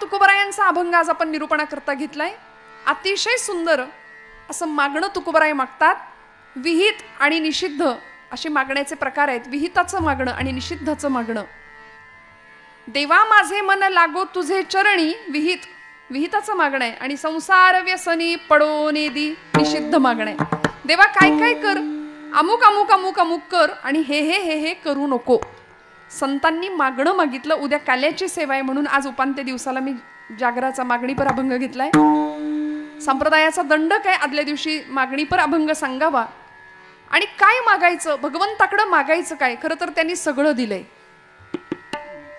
तुकोबरायांचा अभंग आज आपण निरूपणाकरता घेतलाय. अतिशय सुंदर असं मागणं तुकोबराय मागतात. विहित आणि निषिद्ध असे मागण्याचे प्रकार आहेत. विहिताचं मागणं आणि निषिद्धाचं मागणं. देवा माझे मन लागो तुझे चरणी विहित, विहिताचं मागणं आहे. आणि संसार व्यसनी पडो नेदी निषिद्ध मागणं आहे. देवा काय काय कर, अमुक अमुक अमुक अमुक कर आणि हे हे हे हे करू नको. संतांनी मागणं मागितलं. उद्या काल्याची सेवा आहे म्हणून आज उपांत्य दिवसाला मी जागराचा मागणीपर अभंग घेतलाय. संप्रदायाचा दंडक आहे आदल्या दिवशी मागणीपर अभंग सांगावा. आणि काय मागायचं, भगवंताकडं मागायचं काय. खरं तर त्यांनी सगळं दिलंय.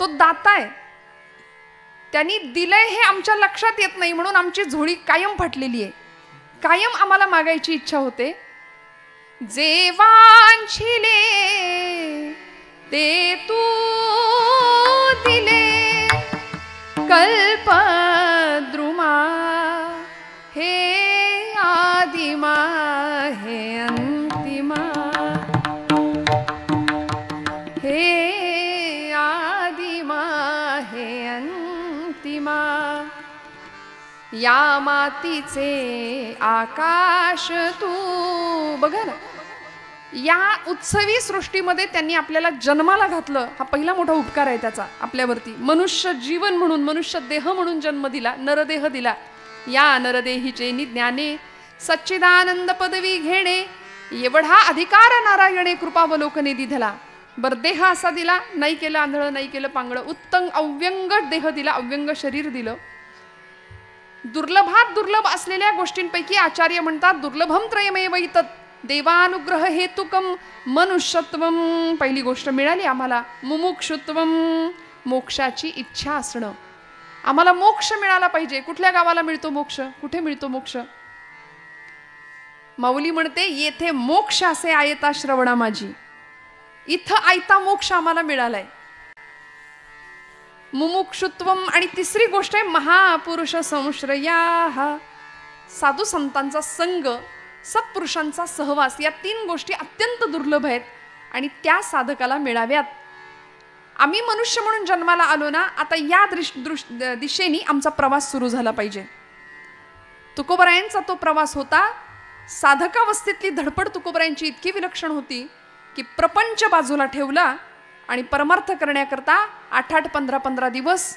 तो दाता आहे. त्यांनी दिलंय हे आमच्या लक्षात येत नाही म्हणून आमची झोळी कायम फाटलेली आहे. कायम आम्हाला मागायची इच्छा होते. जे वांछिले ते तू दिले कल्पद्रुमा, हे आदिमा हे अंतिमा, हे आदिमा हे अंतिमा. या मातीचे आकाश तू. बघा ना, या उत्सवी सृष्टीमध्ये त्यांनी आपल्याला जन्माला घातलं. हा पहिला मोठा उपकार आहे त्याचा आपल्यावरती. मनुष्य जीवन म्हणून, मनुष्य देह म्हणून जन्म दिला, नरदेह दिला. या नरदेहीचे ज्ञाने सच्चिदानंद पदवी घेणे, एवढा अधिकार नारायणे कृपावलोकने दिधला. बर देह असा दिला, नाही केलं आंधळं, नाही केलं पांगळं, उत्तम अव्यंग देह दिला, अव्यंग शरीर दिलं. दुर्लभात दुर्लभ असलेल्या गोष्टींपैकी आचार्य म्हणतात दुर्लभम त्रयमेव इतत् देवानुग्रह हेतुकम मनुष्यत्वम. पहिली गोष्ट मिळाली आम्हाला. मुमुक्षुत्वम, मोक्षाची इच्छा असणं. आम्हाला मोक्ष मिळाला पाहिजे. कुठल्या गावाला मिळतो मोक्ष, कुठे मिळतो मोक्ष. माऊली म्हणते येथे मोक्ष असे आयता श्रवणा माझी. इथं आयता मोक्ष आम्हाला मिळालाय. मुमुक्षुत्वम. आणि तिसरी गोष्ट आहे महापुरुष संश्रया. साधू संतांचा संग, सत्पुरुषांचा सहवास. या तीन गोष्टी अत्यंत दुर्लभ आहेत आणि त्या साधकाला मिळाव्यात. आम्ही मनुष्य म्हणून जन्माला आलो ना, आता या दिशेने आमचा प्रवास सुरू झाला पाहिजे. तुकोबरायांचा तो प्रवास होता. साधकावस्थेतली धडपड तुकोबरायांची इतकी विलक्षण होती की प्रपंच बाजूला ठेवला आणि परमार्थ करण्याकरता 8-8, 15-15 दिवस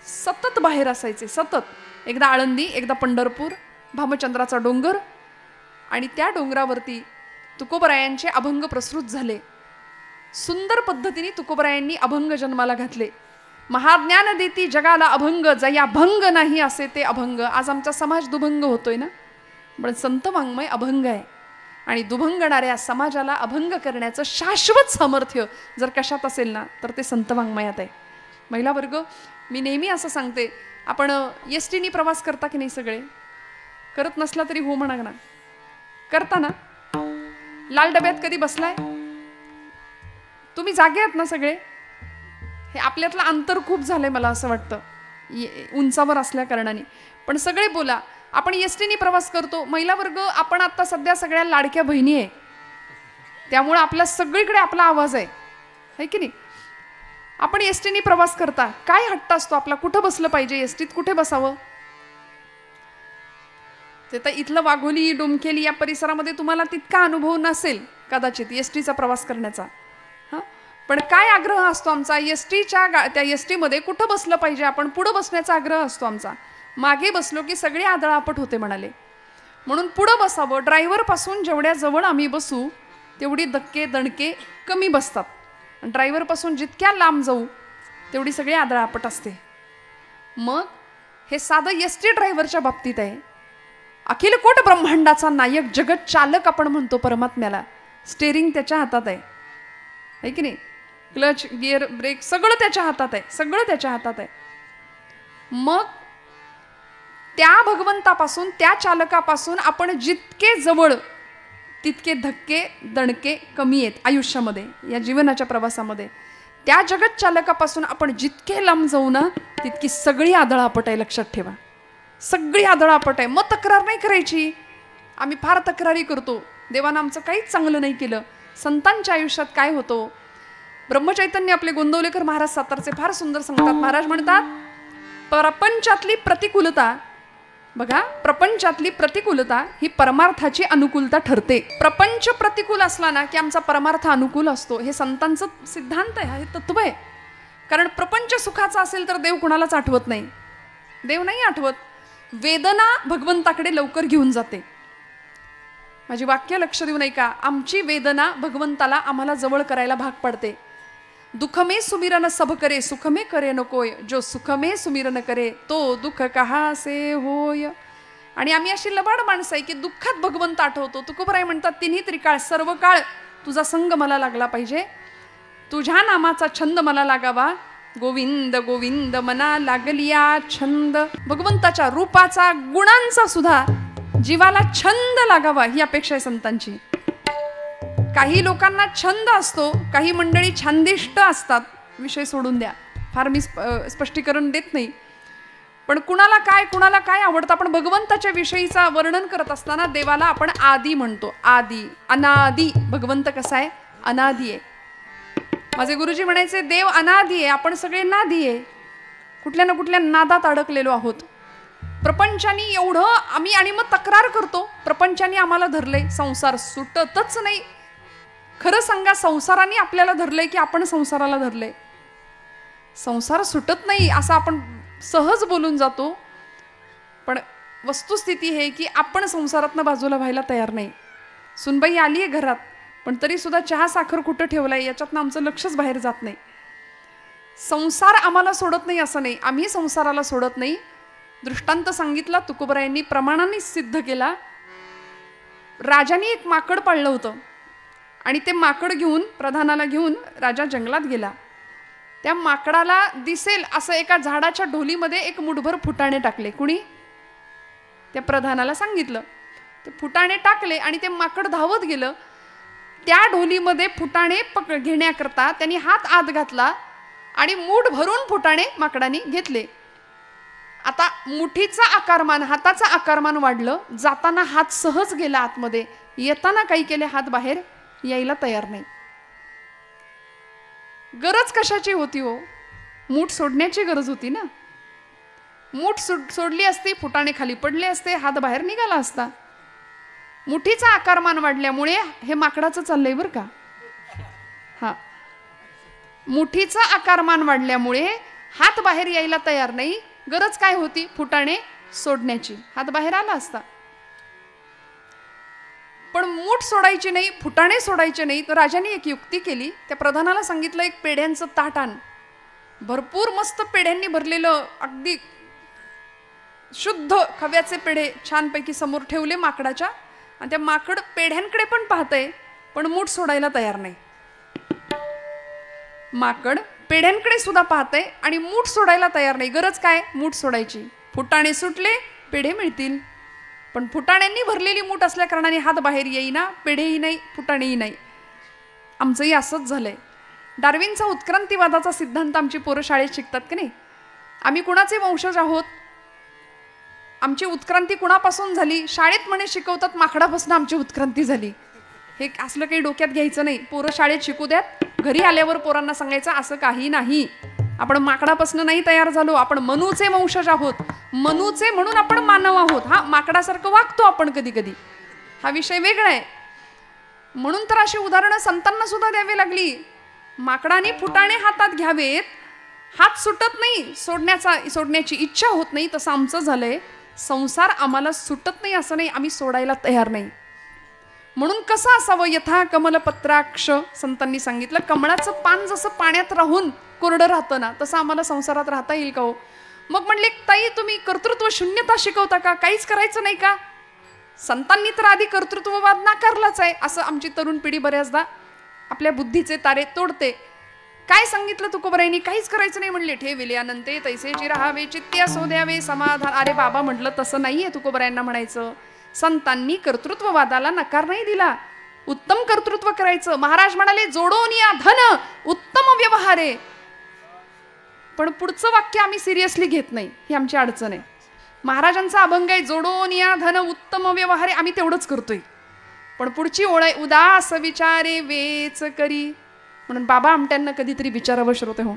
सतत बाहेर असायचे. सतत. एकदा आळंदी, एकदा पंढरपूर, भामचंद्राचा डोंगर. आणि त्या डोंगरावरती तुकोबरायांचे अभंग प्रसृत झाले. सुंदर पद्धतीने तुकोबरायांनी अभंग जन्माला घातले. महाज्ञान देती जगाला अभंग, जया भंग नाही असे ते अभंग. आज आमचा समाज दुभंग होतोय ना, पण संत वाङ्मय अभंग आहे. आणि दुभंगणाऱ्या समाजाला अभंग करण्याचं शाश्वत सामर्थ्य जर कशात असेल ना तर ते संत वाङ्मयात आहे. महिला वर्ग, मी नेहमी असं सांगते, आपण एसटीने प्रवास करता की नाही. सगळे करत नसला तरी हो म्हणा ना. करता ना. लाल डब्यात कधी बसलाय तुम्ही? जागे आहात ना सगळे. हे आपल्यातलं अंतर खूप झालंय मला असं वाटतं उंचावर असल्या कारणाने. पण सगळे बोला, आपण एसटीने प्रवास करतो. महिला वर्ग, आपण आता सध्या सगळ्या लाडक्या बहिणी आहे त्यामुळे आपल्या सगळीकडे आपला आवाज आहे की नाही. आपण एसटीने प्रवास करता, काय हट्ट असतो आपला, कुठं बसलं पाहिजे, एसटीत कुठे बसावं. ते तर इथलं वाघोली, डोमखेली या परिसरामध्ये तुम्हाला तितका अनुभव नसेल कदाचित एसटीचा प्रवास करण्याचा. हां, पण काय आग्रह असतो आमचा एसटीच्या, त्या एसटीमध्ये कुठं बसलं पाहिजे, आपण पुढं बसण्याचा आग्रह असतो आमचा. मागे बसलो की सगळे आदळापट होते म्हणाले. म्हणून पुढं बसावं. ड्रायव्हरपासून जेवढ्या जवळ आम्ही बसू तेवढी धक्के दणके कमी बसतात. ड्रायव्हरपासून जितक्या लांब जाऊ तेवढी सगळी आदळापट असते. मग हे साधं एसटी ड्रायव्हरच्या बाबतीत आहे. अखिल कोट ब्रह्मांडाचा नायक, जगत चालक आपण म्हणतो परमात्म्याला. स्टेरिंग त्याच्या हातात आहे की नाही. क्लच, गिअर, ब्रेक सगळं त्याच्या हातात आहे. सगळं त्याच्या हातात आहे. मग त्या भगवंतापासून, त्या चालकापासून आपण जितके जवळ तितके धक्के दणके कमी आहेत आयुष्यामध्ये, या जीवनाच्या प्रवासामध्ये. त्या जगत चालकापासून आपण जितके लांब जाऊ ना तितकी सगळी आदळापट आहे. लक्षात ठेवा, सगळी आदळापट आहे. मग तक्रार नाही करायची. आम्ही फार तक्रारी करतो, देवानं आमचं काहीच चांगलं नाही केलं. संतांच्या आयुष्यात काय होतं, ब्रह्मचैतन्य आपले गोंदवलेकर महाराज सातारचे फार सुंदर सांगतात. महाराज म्हणतात, प्रपंचातली प्रतिकूलता, बघा, प्रपंचातली प्रतिकूलता ही परमार्थाची अनुकूलता ठरते. प्रपंच प्रतिकूल असला ना की आमचा परमार्थ अनुकूल असतो. हे संतांचं सिद्धांत आहे, हे तत्व आहे. कारण प्रपंच सुखाचा असेल तर देव कुणालाच आठवत नाही, देव नाही आठवत. वेदना भगवंताकडे लवकर घेऊन जाते. माझी वाक्य लक्ष देऊ नाही का, आमची वेदना भगवंताला आम्हाला जवळ करायला भाग पडते. दुख में सुमिरन सब करे, सुख में करे नकोय, जो सुख में सुमिरन करे तो दुःख कहा से होय. आणि आम्ही अशी लबाड माणसं आहे की दुःखात भगवंत आठवतो. तुकोबराय म्हणतात, तिन्ही त्रिकाळ सर्व काळ तुझा संग मला लागला पाहिजे, तुझ्या नामाचा छंद मला लागावा. गोविंद गोविंद मना लागलिया छंद. भगवंताच्या रूपाचा, गुणांचा सुद्धा जीवाला छंद लागावा ही अपेक्षा आहे संतांची. काही लोकांना छंद असतो, काही मंडळी छंदिष्ट असतात. विषय सोडून द्या, फार मी स्पष्टीकरण देत नाही. पण कुणाला काय आवडतं. आपण भगवंताच्या विषयीचा वर्णन करत असताना देवाला आपण आदी म्हणतो. आदी, अनादी. भगवंत कसा आहे? अनादी आहे. माझे गुरुजी म्हणायचे, देव अनादी आहे, आपण सगळे नादी आहे. कुठल्या ना कुठल्या नादात अडकलेलो आहोत. प्रपंचानी एवढं आम्ही, आणि मग तक्रार करतो, प्रपंचानी आम्हाला धरलंय, संसार सुटतच नाही. खरं सांगा, संसाराने आपल्याला धरलंय की आपण संसाराला धरलंय? संसार सुटत नाही असं आपण सहज बोलून जातो, पण वस्तुस्थिती हे की आपण संसारातनं बाजूला व्हायला तयार नाही. सुनबाई आली आहे घरात, पण तरी सुद्धा चहा साखर कुठं ठेवलाय याच्यातनं आमचं लक्षच बाहेर जात नाही. संसार आम्हाला सोडत नाही असं नाही, आम्ही संसाराला सोडत नाही. दृष्टांत सांगितला तुकोबरायांनी, प्रमाणाने सिद्ध केला. राजाने एक माकड पाळलं होतं आणि ते माकड घेऊन, प्रधानाला घेऊन राजा जंगलात गेला. त्या माकडाला दिसेल असं एका झाडाच्या ढोलीमध्ये एक मुठभर फुटाणे टाकले. कुणी? त्या प्रधानाला सांगितलं. ते फुटाणे टाकले आणि ते माकड धावत गेलं. त्या ढोलीमध्ये फुटाणे घेण्याकरता त्यांनी हात आत घातला आणि मूठ भरून फुटाणे माकडाने घेतले. आता मुठीचा आकारमान, हाताचा आकारमान वाढलं. जाताना हात सहज गेला आतमध्ये, येताना काही केले, हात बाहेर यायला तयार नाही. गरज कशाची होती हो? मूठ सोडण्याची गरज होती ना. मूठ सोडली असती, फुटाणे खाली पडले असते, हात बाहेर निघाला असता. मुठीचा आकारमान वाढल्यामुळे हे माकडाचं चाललंय बरं का. हा, मुठीचा आकारमान वाढल्यामुळे हात बाहेर यायला तयार नाही. गरज काय होती? फुटाणे सोडण्याची. हात बाहेर आला असता. पण मूठ सोडायची नाही, फुटाणे सोडायचे नाही. तर राजाने एक युक्ती केली. त्या प्रधानाला सांगितलं, एक पेढ्यांचं ताट आण. भरपूर मस्त पेढ्यांनी भरलेलं, अगदी शुद्ध खव्याचे पेढे छानपैकी समोर ठेवले माकडाच्या. आणि त्या माकड पेढ्यांकडे पण पाहतंय, पण मूठ सोडायला तयार नाही. माकड पेढ्यांकडे सुद्धा पाहतंय आणि मूठ सोडायला तयार नाही. गरज काय? मूठ सोडायची. फुटाणे सुटले, पेढे मिळतील. पण फुटाण्यांनी भरलेली मूठ असल्या कारणाने हात बाहेर येईना, पेढेही नाही, फुटाणेही नाही. आमचंही असंच झालंय. डार्विनचा उत्क्रांतीवादाचा सिद्धांत आमची पोरं शाळेत शिकतात की नाही? आम्ही कुणाचे वंशज आहोत, आमची उत्क्रांती कुणापासून झाली? शाळेत म्हणे शिकवतात माकडापासून आमची उत्क्रांती झाली. हे असलं काही डोक्यात घ्यायचं नाही. पोरं शाळेत शिकू द्यात, घरी आल्यावर पोरांना सांगायचं असं काही नाही, आपण माकडापासून नाही तयार झालो, आपण मनूचे वंशज आहोत. मनूचे म्हणून आपण मानव आहोत. हा, माकडासारखं वागतो आपण कधी कधी, हा विषय वेगळा आहे. म्हणून तर अशी उदाहरणं संतांना सुद्धा द्यावी लागली. माकडाने फुटाणे हातात घ्यावेत, हात सुटत नाही, सोडण्याची इच्छा होत नाही. तसं आमचं झालंय. संसार आम्हाला सुटत नाही असं नाही, आम्ही सोडायला तयार नाही. म्हणून कसं असावं? यथा कमलपत्राक्ष. संतांनी सांगितलं, कमळाचं पान जसं पाण्यात राहून कोरडं राहतं ना, तसं आम्हाला संसारात राहता येईल का हो? मग म्हणले, ताई तुम्ही कर्तृत्व शून्यता शिकवता का? काहीच करायचं नाही का? संतांनी तर आधी कर्तृत्ववाद नाकारलाच आहे. असं आमची तरुण पिढी बऱ्याचदा आपल्या बुद्धीचे तारे तोडते. काय सांगितलं तुकोबरायांनी? काहीच करायचं नाही म्हणले. ठेविले अनंते तैसेची राहावे, चित्ती असो द्यावे समाधान. अरे बाबा, म्हटलं तसं नाहीये तुकोबरायांना म्हणायचं. संतांनी कर्तृत्ववादाला नकार नाही दिला, उत्तम कर्तृत्व करायचं. महाराज म्हणाले, जोडोन या धन उत्तम व्यवहारे. पण पुढचं वाक्य आम्ही सिरियसली घेत नाही, ही आमची अडचण आहे. महाराजांचा अभंग आहे, जोडोन या धन उत्तम व्यवहारे, आम्ही तेवढंच करतोय. पण पुढची ओळ आहे, उदास विचारे वेच करी. म्हणून बाबा आमट्यांना कधीतरी विचारावं श्रोते हो,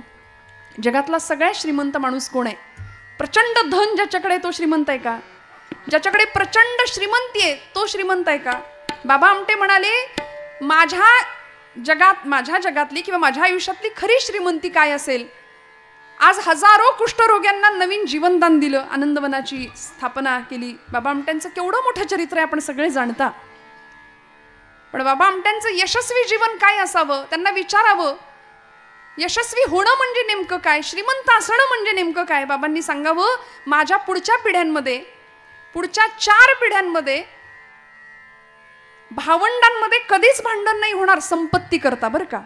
जगातला सगळ्यात श्रीमंत माणूस कोण आहे? प्रचंड धन ज्याच्याकडे आहे तो श्रीमंत आहे का? ज्याच्याकडे प्रचंड श्रीमंती आहे तो श्रीमंत आहे का? बाबा आमटे म्हणाले, माझ्या जगातली किंवा माझ्या आयुष्यातली खरी श्रीमंती काय असेल? आज हजारो कुष्ठरोग्यांना नवीन जीवनदान दिलं, आनंदवनाची स्थापना केली. बाबा आमट्यांचं केवढं मोठं चरित्र आहे आपण सगळे जाणता. पण बाबा आमट्यांचं यशस्वी जीवन काय असावं त्यांना विचारावं. यशस्वी होणं म्हणजे नेमकं काय? श्रीमंत असणं म्हणजे नेमकं काय? बाबांनी सांगावं, माझ्या पुढच्या पिढ्यांमध्ये, पुढच्या 4 पिढ्यांमध्ये भावंडांमध्ये कधीच भांडण नाही होणार संपत्ती करता. बरं का,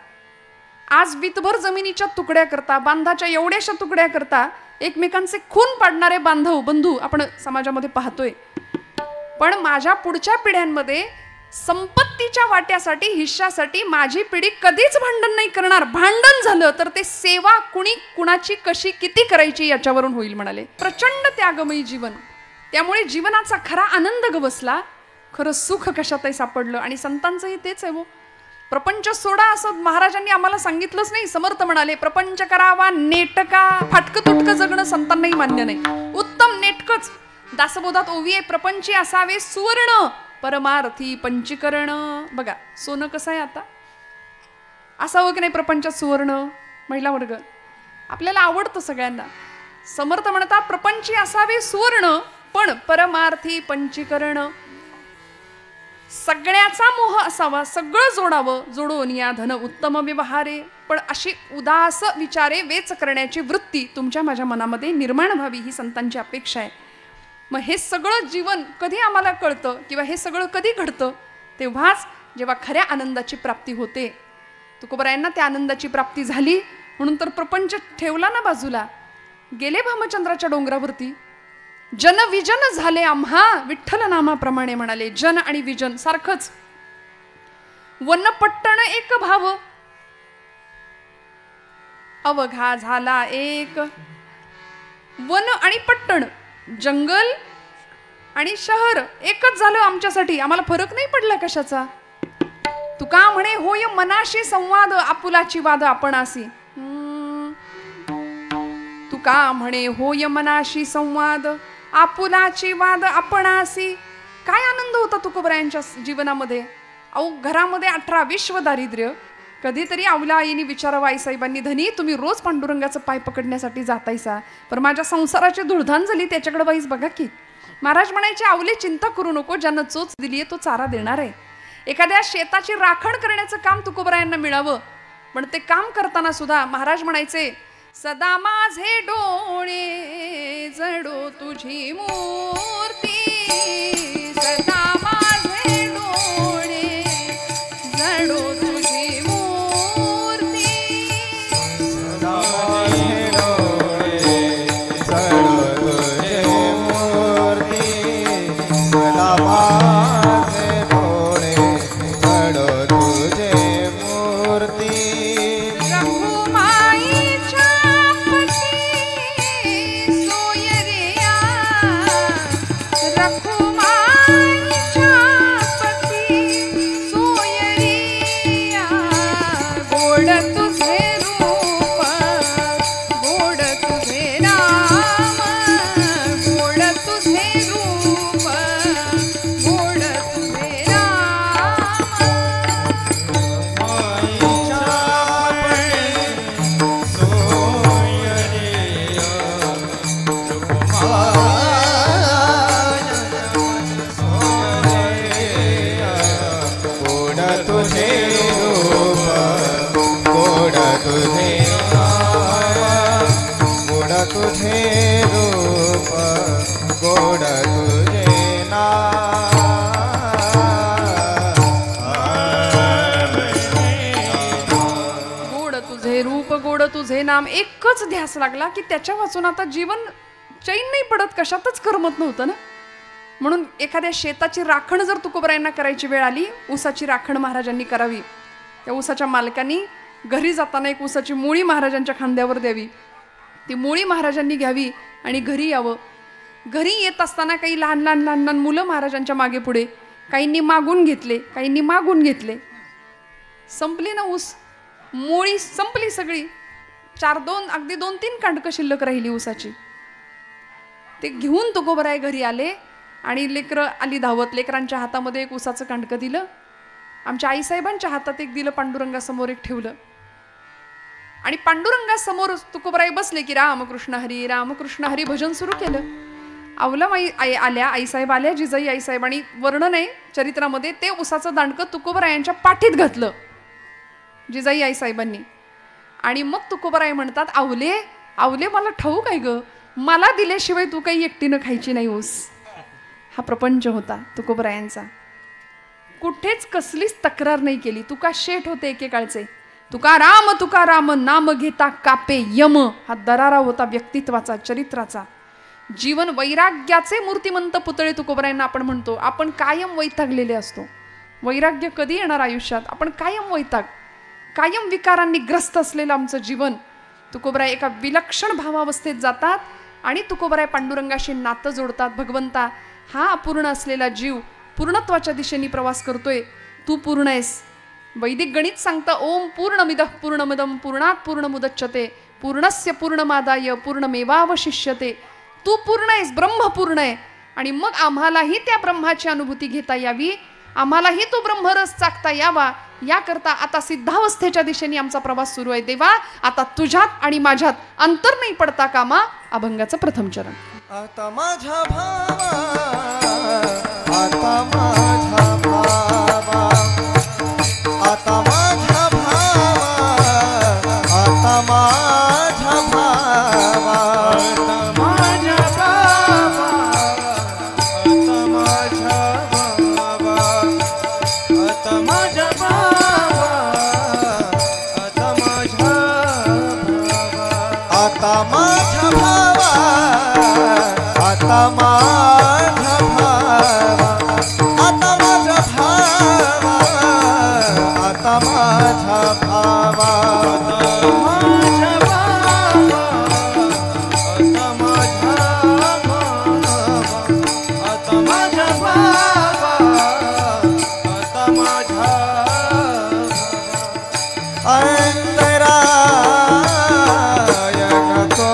आज वितभर जमिनीच्या तुकड्या करता, बांधाच्या एवढ्याशा तुकड्या करता एकमेकांचे खून पाडणारे बंधू आपण समाजामध्ये पाहतोय. पण माझ्या पुढच्या पिढ्यांमध्ये संपत्तीच्या वाट्यासाठी, हिश्श्यासाठी माझी पिढी कधीच भांडण नाही करणार. भांडण झालं तर ते सेवा कुणाची कशी किती करायची याच्यावरून होईल म्हणाले. प्रचंड त्यागमयी जीवन. त्यामुळे जीवनाचा खरा आनंद गवसला, खरं सुख कशातही सापडलं. आणि संतांचंही तेच आहे. प्रपंच सोडा असं महाराजांनी आम्हाला सांगितलंच नाही. समर्थ म्हणाले, प्रपंच करावा नेटका, फाटकं तुटकं जगणं संतांनाही मान्य नाही. उत्तम नेटकच. दासबोधात ओवी आहे, प्रपंची असावे सुवर्ण, परमार्थी पंचीकरण. बघा सोनं कसं आहे आता, असावं की नाही प्रपंचात सुवर्ण? महिला वर्ग आपल्याला आवडतं सगळ्यांना. समर्थ म्हणतात, प्रपंची असावे सुवर्ण पण परमार्थी पंचीकरण. सगळ्याचा मोह असावा, सगळं जोडावं, जोडून या धन उत्तम व्यवहारे. पण अशी उदास विचारे वेच करण्याची वृत्ती तुमच्या माझ्या मनामध्ये निर्माण व्हावी ही संतांची अपेक्षा आहे. मग हे सगळं जीवन कधी आम्हाला कळतं किंवा हे सगळं कधी घडतं? तेव्हाच जेव्हा खऱ्या आनंदाची प्राप्ती होते. तुकोबरायांना त्या आनंदाची प्राप्ती झाली म्हणून तर प्रपंच ठेवला ना बाजूला, गेले भामचंद्राच्या डोंगरावरती. जन विजन झाले आम्हा विठ्ठल नामाप्रमाणे म्हणाले. जन आणि विजन सारखंच. वन पट्टण एक भाव, अवघा झाला एक. वन आणि पट्टण, जंगल आणि शहर एकच झालं आमच्यासाठी. आम्हाला फरक नाही पडला कशाचा. तुका म्हणे, होय मनाशी संवाद आपुलाची वाद आपणासी. तुका म्हणे, होय मनाशी संवाद आपुलाची वाद आपणासी. काय आनंद होता तुकोबरायांच्या जीवनामध्ये. अहो घरामध्ये 18 विश्व दारिद्र्य. कधीतरी आवला आईने विचारावं, आईसाहेबांनी, धनी तुम्ही रोज पांडुरंगाचं पाय पकडण्यासाठी जातायसा, पण माझ्या संसाराची धुळधाण झाली त्याच्याकडे वाईस बघा की. महाराज म्हणायचे, आवले चिंता करू नको, ज्यानं चोच दिलीये तो चारा देणार आहे. एखाद्या शेताची राखण करण्याचं काम तुकोबरायांना मिळावं, पण ते काम करताना सुद्धा महाराज म्हणायचे, सदा माझे डोळे जडो तुझी मूर्ती. सदा माझे डोळे जडो तुझी मूर्ती. सदा माझे डोळे जडो तुझी मूर्ती. सदा माझे डोळे जडो तुझी मूर्ती. तुझे नाम. एकच ध्यास लागला की त्याच्या वाचून आता जीवन चैन नाही पडत, कशातच करमत नव्हतं ना. म्हणून एखाद्या शेताची राखण जर तुकोबरायांना करायची वेळ आली, ऊसाची राखण महाराजांनी करावी. त्या ऊसाच्या मालकांनी घरी जाताना एक ऊसाची मुळी महाराजांच्या खांद्यावर द्यावी. ती मुळी महाराजांनी घ्यावी आणि घरी यावं. घरी येत असताना काही लहान लहान मुलं महाराजांच्या मागे पुढे, काहींनी मागून घेतले, काहींनी मागून घेतले. संपली ना ऊस, मुळी संपली सगळी. अगदी 2-3 कांडकं शिल्लक राहिली ऊसाची. ते घेऊन तुकोबराय घरी आले आणि लेकरं आली धावत. लेकरांच्या हातामध्ये एक उसाचं कांडकं दिलं, आमच्या आईसाहेबांच्या हातात एक दिलं, पांडुरंगासमोर एक ठेवलं. आणि पांडुरंगासमोर तुकोबराय बसले की रामकृष्ण हरी भजन सुरू केलं. अवलम आई आल्या, आईसाहेब आल्या, जिजाई आईसाहेब, आणि वर्णन आहे चरित्रामध्ये, ते उसाचं दांडकं तुकोबरायांच्या पाठीत घातलं जिजाई आईसाहेबांनी. आणि मग तुकोबराय म्हणतात, आवले आवले मला ठाऊक आहे ग, मला दिल्याशिवाय तू काही एकटीनं खायची नाही ऊस. हा प्रपंच होता तुकोबरायांचा. कुठेच कसलीच तक्रार नाही केली. तुका शेठ होते एकेकाळचे, तुका राम नाम घेता कापे यम. हा दरारा होता व्यक्तित्वाचा, चरित्राचा. जीवन वैराग्याचे मूर्तिमंत पुतळे तुकोबरायांना आपण म्हणतो. आपण कायम वैतागलेले असतो. वैराग्य कधी येणार आयुष्यात? आपण कायम वैताग, कायम विकारांनी ग्रस्त असलेलं आमचं जीवन. तुकोबराय एका विलक्षण भावावस्थेत जातात आणि तुकोबराय पांडुरंगाशी नातं जोडतात. भगवंता, हा अपूर्ण असलेला जीव पूर्णत्वाच्या दिशेने प्रवास करतोय, तू पूर्ण आहेस. वैदिक गणित सांगतं, ओम पूर्णमिदः पूर्णमिदं पूर्णात् पूर्णमुदच्यते पूर्णस्य पूर्णमादाय पूर्णमेवावशिष्यते. तू पूर्ण आहेस, ब्रह्म पूर्ण आहे. आणि मग आम्हालाही त्या ब्रह्माची अनुभूती घेता यावी, आम्हालाही तो ब्रह्मरस चाकता यावा, याकरता आता सिद्धावस्थेच्या दिशेने आमचा प्रवास सुरू आहे. देवा, आता तुझ्यात आणि माझ्यात अंतर नाही पडता कामा. अभंगाचं प्रथम चरण. आता माझ्या भावा, आता माझ्या भावा, आता माझ्या भावा, आता माझ्या भावा, आता माझ्या भावा, आता माझ्या भावा, आता माझ्या भावा, आता माझ्या भावा, आता माझ्या भावा, आता माझ्या भावा, आता माझ्या भावा, आता माझ्या भावा, आता माझ्या भावा, आता माझ्या भावा, आता माझ्या भावा, आता माझ्या अंतराय नको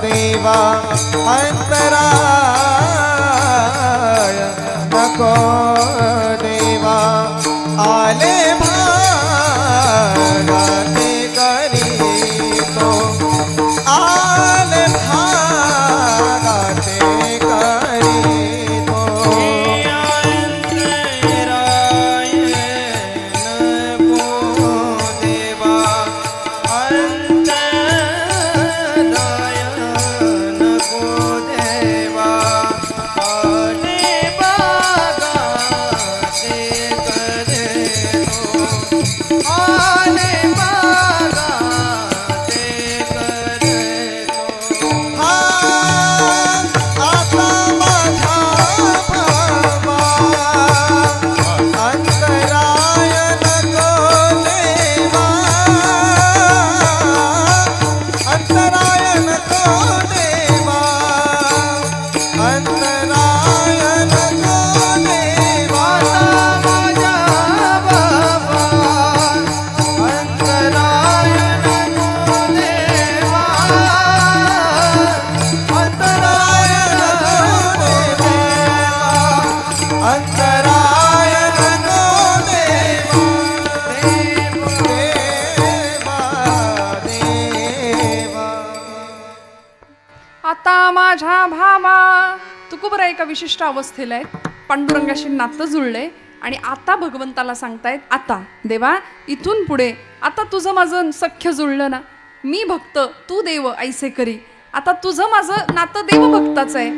देवा, अंतराय नको देवा, आले भागाते करीतो, आले भागाते करीतो. अंतराय नको देवा, अंतराय नको देवा, आले भागाते करीतो, आले भागाते करीतो. हा आता माझा भावा, अंतराय नको देवा, अंतराय नको देवा, अंतराय नको देवा, माझ्या बाबा, अंतराय नको देवा, अंतराय नको देवा, अंतराय नको देवा, देवा देवा. आता माझ्या भावा. तुकोबराय एका विशिष्ट अवस्थेला आहेत, पांडुरंगाशी नातं जुळलंय आणि आता भगवंताला सांगतायत, आता देवा, इथून पुढे आता तुझं माझं सख्य जुळलं ना, मी भक्त, तू देव ऐसे करी. आता तुझं माझं नातं देवभक्ताचं आहे,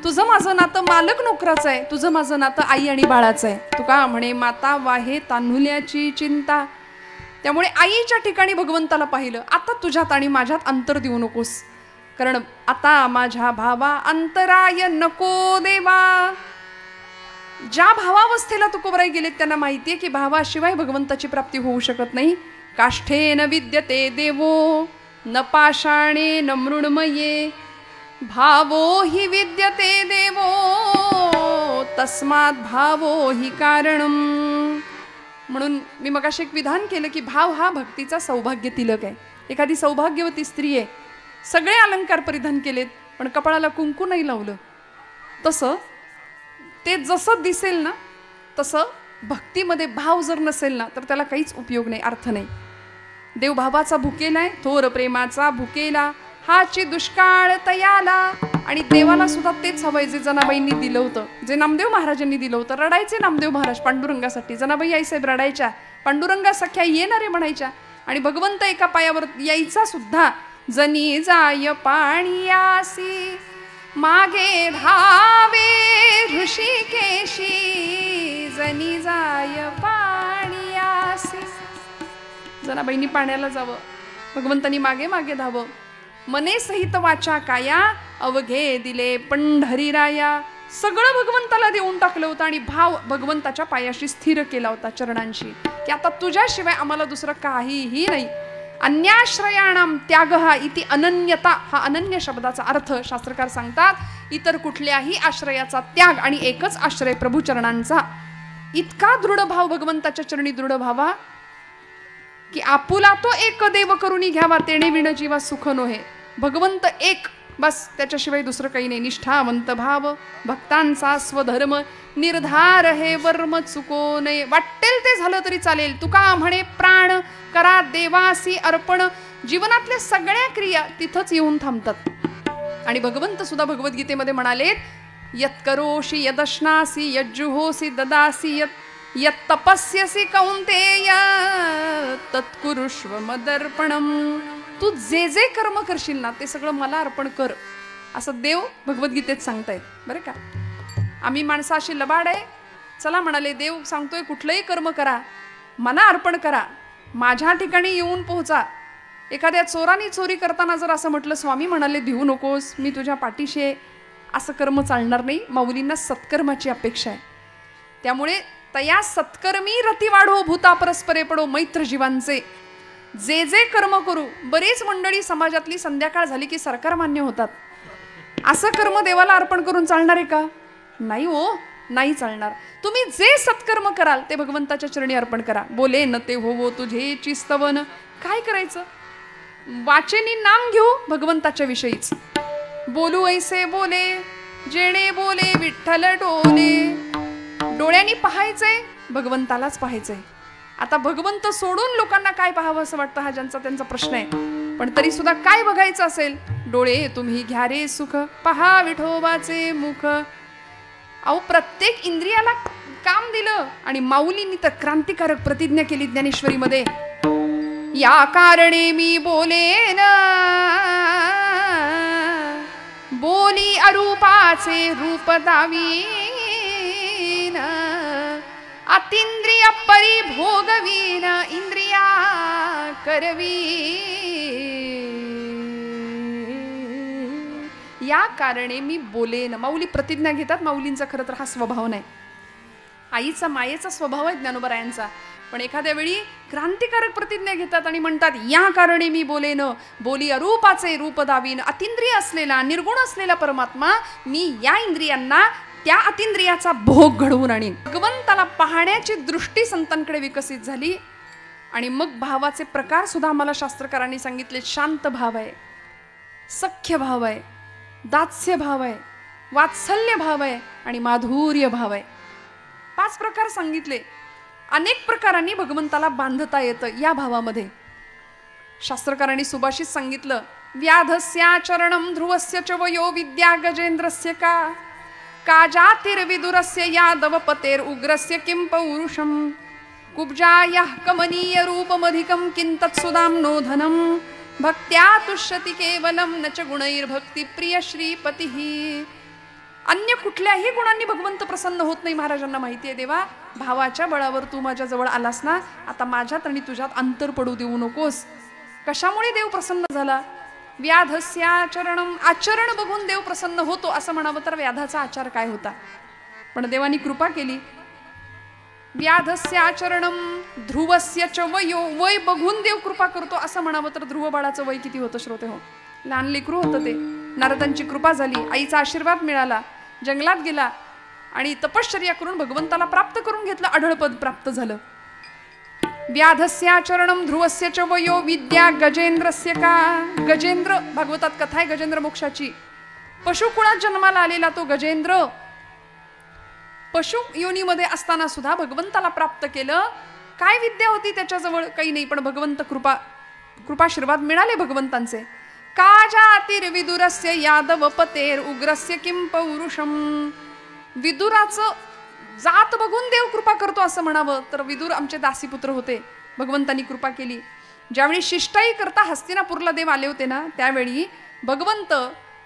तुझं माझं नातं मालक नोकराचं आहे, तुझं माझं नातं आई आणि बाळाचं आहे. तुका म्हणे, माता वाहे तान्हुल्याची चिंता. त्यामुळे आईच्या ठिकाणी भगवंताला पाहिलं, आता तुझ्यात आणि माझ्यात अंतर देऊ नकोस, कारण आता माझ्या भावा, अंतराय नको देवा. ज्या भावावस्थेला तुकोबराय गेलेत त्यांना माहितीये की भावाशिवाय भगवंताची प्राप्ती होऊ शकत नाही. काष्ठेन विद्यते देवो न पाषाणे न मृण्मये, भावो हि विद्यते देवो तस्मात् भावो हि कारणम. म्हणून मी मगाशी एक विधान केलं की भाव हा भक्तीचा सौभाग्य तिलक आहे. एखादी सौभाग्यवती स्त्री आहे, सगळे अलंकार परिधान केलेत, पण कपाळाला कुंकू नाही लावलं, तसं ते जसं दिसेल ना तसं भक्तीमध्ये भाव जर नसेल ना तर त्याला काहीच उपयोग नाही, अर्थ नाही. देव भावाचा भुकेलाय, थोर प्रेमाचा भुकेला, हाची दुष्काळ तयाला. आणि देवाला सुद्धा तेच हवंय जे जनाबाईंनी दिलं होतं, जे नामदेव महाराजांनी दिलं होतं. रडायचे नामदेव महाराज पांडुरंगासाठी, जनाबाई आईसाहेब रडायच्या, पांडुरंगा सख्या येणारे म्हणायच्या. आणि भगवंत एका पायावर यायचा सुद्धा. जनी जाय पाणियासी मागे धावे ऋषिकेशी, जनी जाय पाणियासी. जनाबाईंनी पाण्याला जावं, भगवंतांनी मागे मागे धावं. मने सहित वाचा काया अवघे दिले पंढरीराया. सगळं भगवंताला देऊन टाकलं होतं आणि भाव भगवंताच्या पायाशी स्थिर केला होता, चरणांशी, की आता तुझ्याशिवाय आम्हाला दुसरं काहीही नाही. अन्याश्रयाणाम त्याग हा इति अनन्यता. हा अनन्य शब्दाचा अर्थ शास्त्रकार सांगतात, इतर कुठल्याही आश्रयाचा त्याग आणि एकच आश्रय प्रभुचरणांचा. इतका दृढ भाव भगवंताच्या चरणी दृढ व्हावा की आपुला तो एक देव करुणी घ्यावा, तेणे विण जीवा सुख नोहे. भगवंत एक, बस, त्याच्याशिवाय दुसरं काही नाही. निष्ठावंत भाव भक्तांचा स्वधर्म निर्धार हे वर्म चुको नये. वाटेल ते झालं तरी चालेल. तुका म्हणे प्राण करा देवासी अर्पण. जीवनातल्या सगळ्या क्रिया तिथंच येऊन थांबतात. आणि भगवंत सुद्धा भगवद्गीतेमध्ये म्हणालेत, यत्करोषि यदश्नासी यज्जुहोसी ददासी यत् तपस्यसी कौंतेय तत्कुरुष्व मदर्पणम. तू जे जे कर्म करशील ना ते सगळं मला अर्पण कर, असं देव भगवद्गीतेत सांगतायत बरं का. आम्ही माणसं अशी लबाड आहे. चला म्हणाले, देव सांगतोय कुठलंही कर्म करा, मला अर्पण करा, माझ्या ठिकाणी येऊन पोहोचा. एखाद्या चोराने चोरी करताना जर असं म्हटलं, स्वामी म्हणाले भिवू नकोस, मी तुझ्या पाठीशी आहे, असं कर्म चालणार नाही. माऊलींना सत्कर्माची अपेक्षा आहे. त्यामुळे तया सत्कर्मी रती वाढो भूता परस्परे पडो मैत्र जीवांचे. जे जे कर्म करू. बरीच मंडळी समाजातली संध्याकाळ झाली की सरकार मान्य होतात. असं कर्म देवाला अर्पण करून चालणार आहे का? नाही हो, नाही चालणार. तुम्ही जे सत्कर्म कराल ते भगवंताच्या चरणी अर्पण करा. बोले न ते होवो तुझे चिस्तवन. काय करायचं? वाचेनी नाम घेऊ भगवंताच्या विषयीच. बोलू ऐसे बोले जेणे बोले विठ्ठल डोले. डोळ्यांनी पाहायचंय, भगवंतालाच पाहायचंय. आता भगवंत सोडून लोकांना काय पाहावं असं वाटतं, हा ज्यांचा त्यांचा प्रश्न आहे. पण तरी सुद्धा काय बघायचं असेल, डोळे तुम्ही घ्या रे सुख, पहा विठोबाचे मुख. अहो, प्रत्येक इंद्रियाला काम दिलं. आणि माऊलींनी तर क्रांतिकारक प्रतिज्ञा केली ज्ञानेश्वरीमध्ये, या कारणे मी बोलेन बोली अरूपाचे रूप दावीन, अतिंद्रिय परिभोगवीन इंद्रिया करवी. या कारणे मी बोलेन. माऊली प्रतिज्ञा घेतात. माऊलींचा खरं तर हा स्वभाव नाही. आईचा मायेचा स्वभाव आहे ज्ञानोबरायांचा. पण एखाद्या वेळी क्रांतिकारक प्रतिज्ञा घेतात आणि म्हणतात, या कारणे मी बोलेन बोली अरूपाचे रूप दावीन. अतिंद्रिय असलेला निर्गुण असलेला परमात्मा मी या इंद्रियांना त्या अतिंद्रियाचा भोग घडवून आणीन. भगवंताला पाहण्याची दृष्टी संतांकडे विकसित झाली. आणि मग भावाचे प्रकार सुद्धा आम्हाला शास्त्रकारांनी सांगितले. शांत भाव आहे, सख्य भाव आहे, दास्य भाव आहे, वात्सल्य भाव आहे आणि माधुर्य भाव आहे. 5 प्रकार सांगितले. अनेक प्रकारांनी भगवंताला बांधता येतं या भावामध्ये. शास्त्रकारांनी सुभाषित सांगितलं, व्याधस्याचरणं ध्रुवस्य च वयो विद्या गजेंद्रस्य का जातिर्विदुरस्य यादवपतेर उग्रस्य किं पौरुषम कुब्जायाः कमनीय रूपमधिकं किं तत्सुदाम्नो धनं भक्त्या तुष्यति केवलं न च गुणैर्भक्ती प्रिय श्रीपतिः. अन्य कुठल्याही गुणांनी भगवंत प्रसन्न होत नाही. महाराजांना माहिती आहे, देवा भावाच्या बळावर तू माझ्या जवळ आलास ना, आता माझ्यात आणि तुझ्यात अंतर पडू देऊ नकोस. कशामुळे देव प्रसन्न झाला? व्याधस्याचरणं. आचरण बघून देव प्रसन्न होतो असं म्हणावं तर व्याधाचा आचार काय होता? पण देवानी कृपा केली. व्याधस्याचरणं ध्रुवस्य च वयो. वय बघून देव कृपा करतो असं म्हणावं तर ध्रुव बाळाचं वय किती होतं श्रोते हो? लहान लेकरू होतं ते. नारदांची कृपा झाली, आईचा आशीर्वाद मिळाला, जंगलात गेला आणि तपश्चर्या करून भगवंताला प्राप्त करून घेतलं. अढळपद प्राप्त झालं. व्याधस्याचरणं ध्रुवस्य च वयो विद्या गजेंद्रस्य का. गजेंद्र, भागवतात कथा आहे गजेंद्र मोक्षाची. पशुकुळात जन्माला आलेला तो गजेंद्र पशु योनीमध्ये असताना सुद्धा भगवंताला प्राप्त केलं. काय विद्या होती त्याच्याजवळ? काही नाही, पण भगवंत कृपाशीर्वाद मिळाले भगवंतांचे. काजातिर विदुरस्य यादव पतेर उग्रस्य किं पौरुषम. विदुराचं जात बघून देव कृपा करतो असं म्हणावं तर विदुर आमचे दासीपुत्र होते, भगवंतांनी कृपा केली. ज्यावेळी शिष्टाई करता हस्तिनापूरला देव आले होते ना, त्यावेळी भगवंत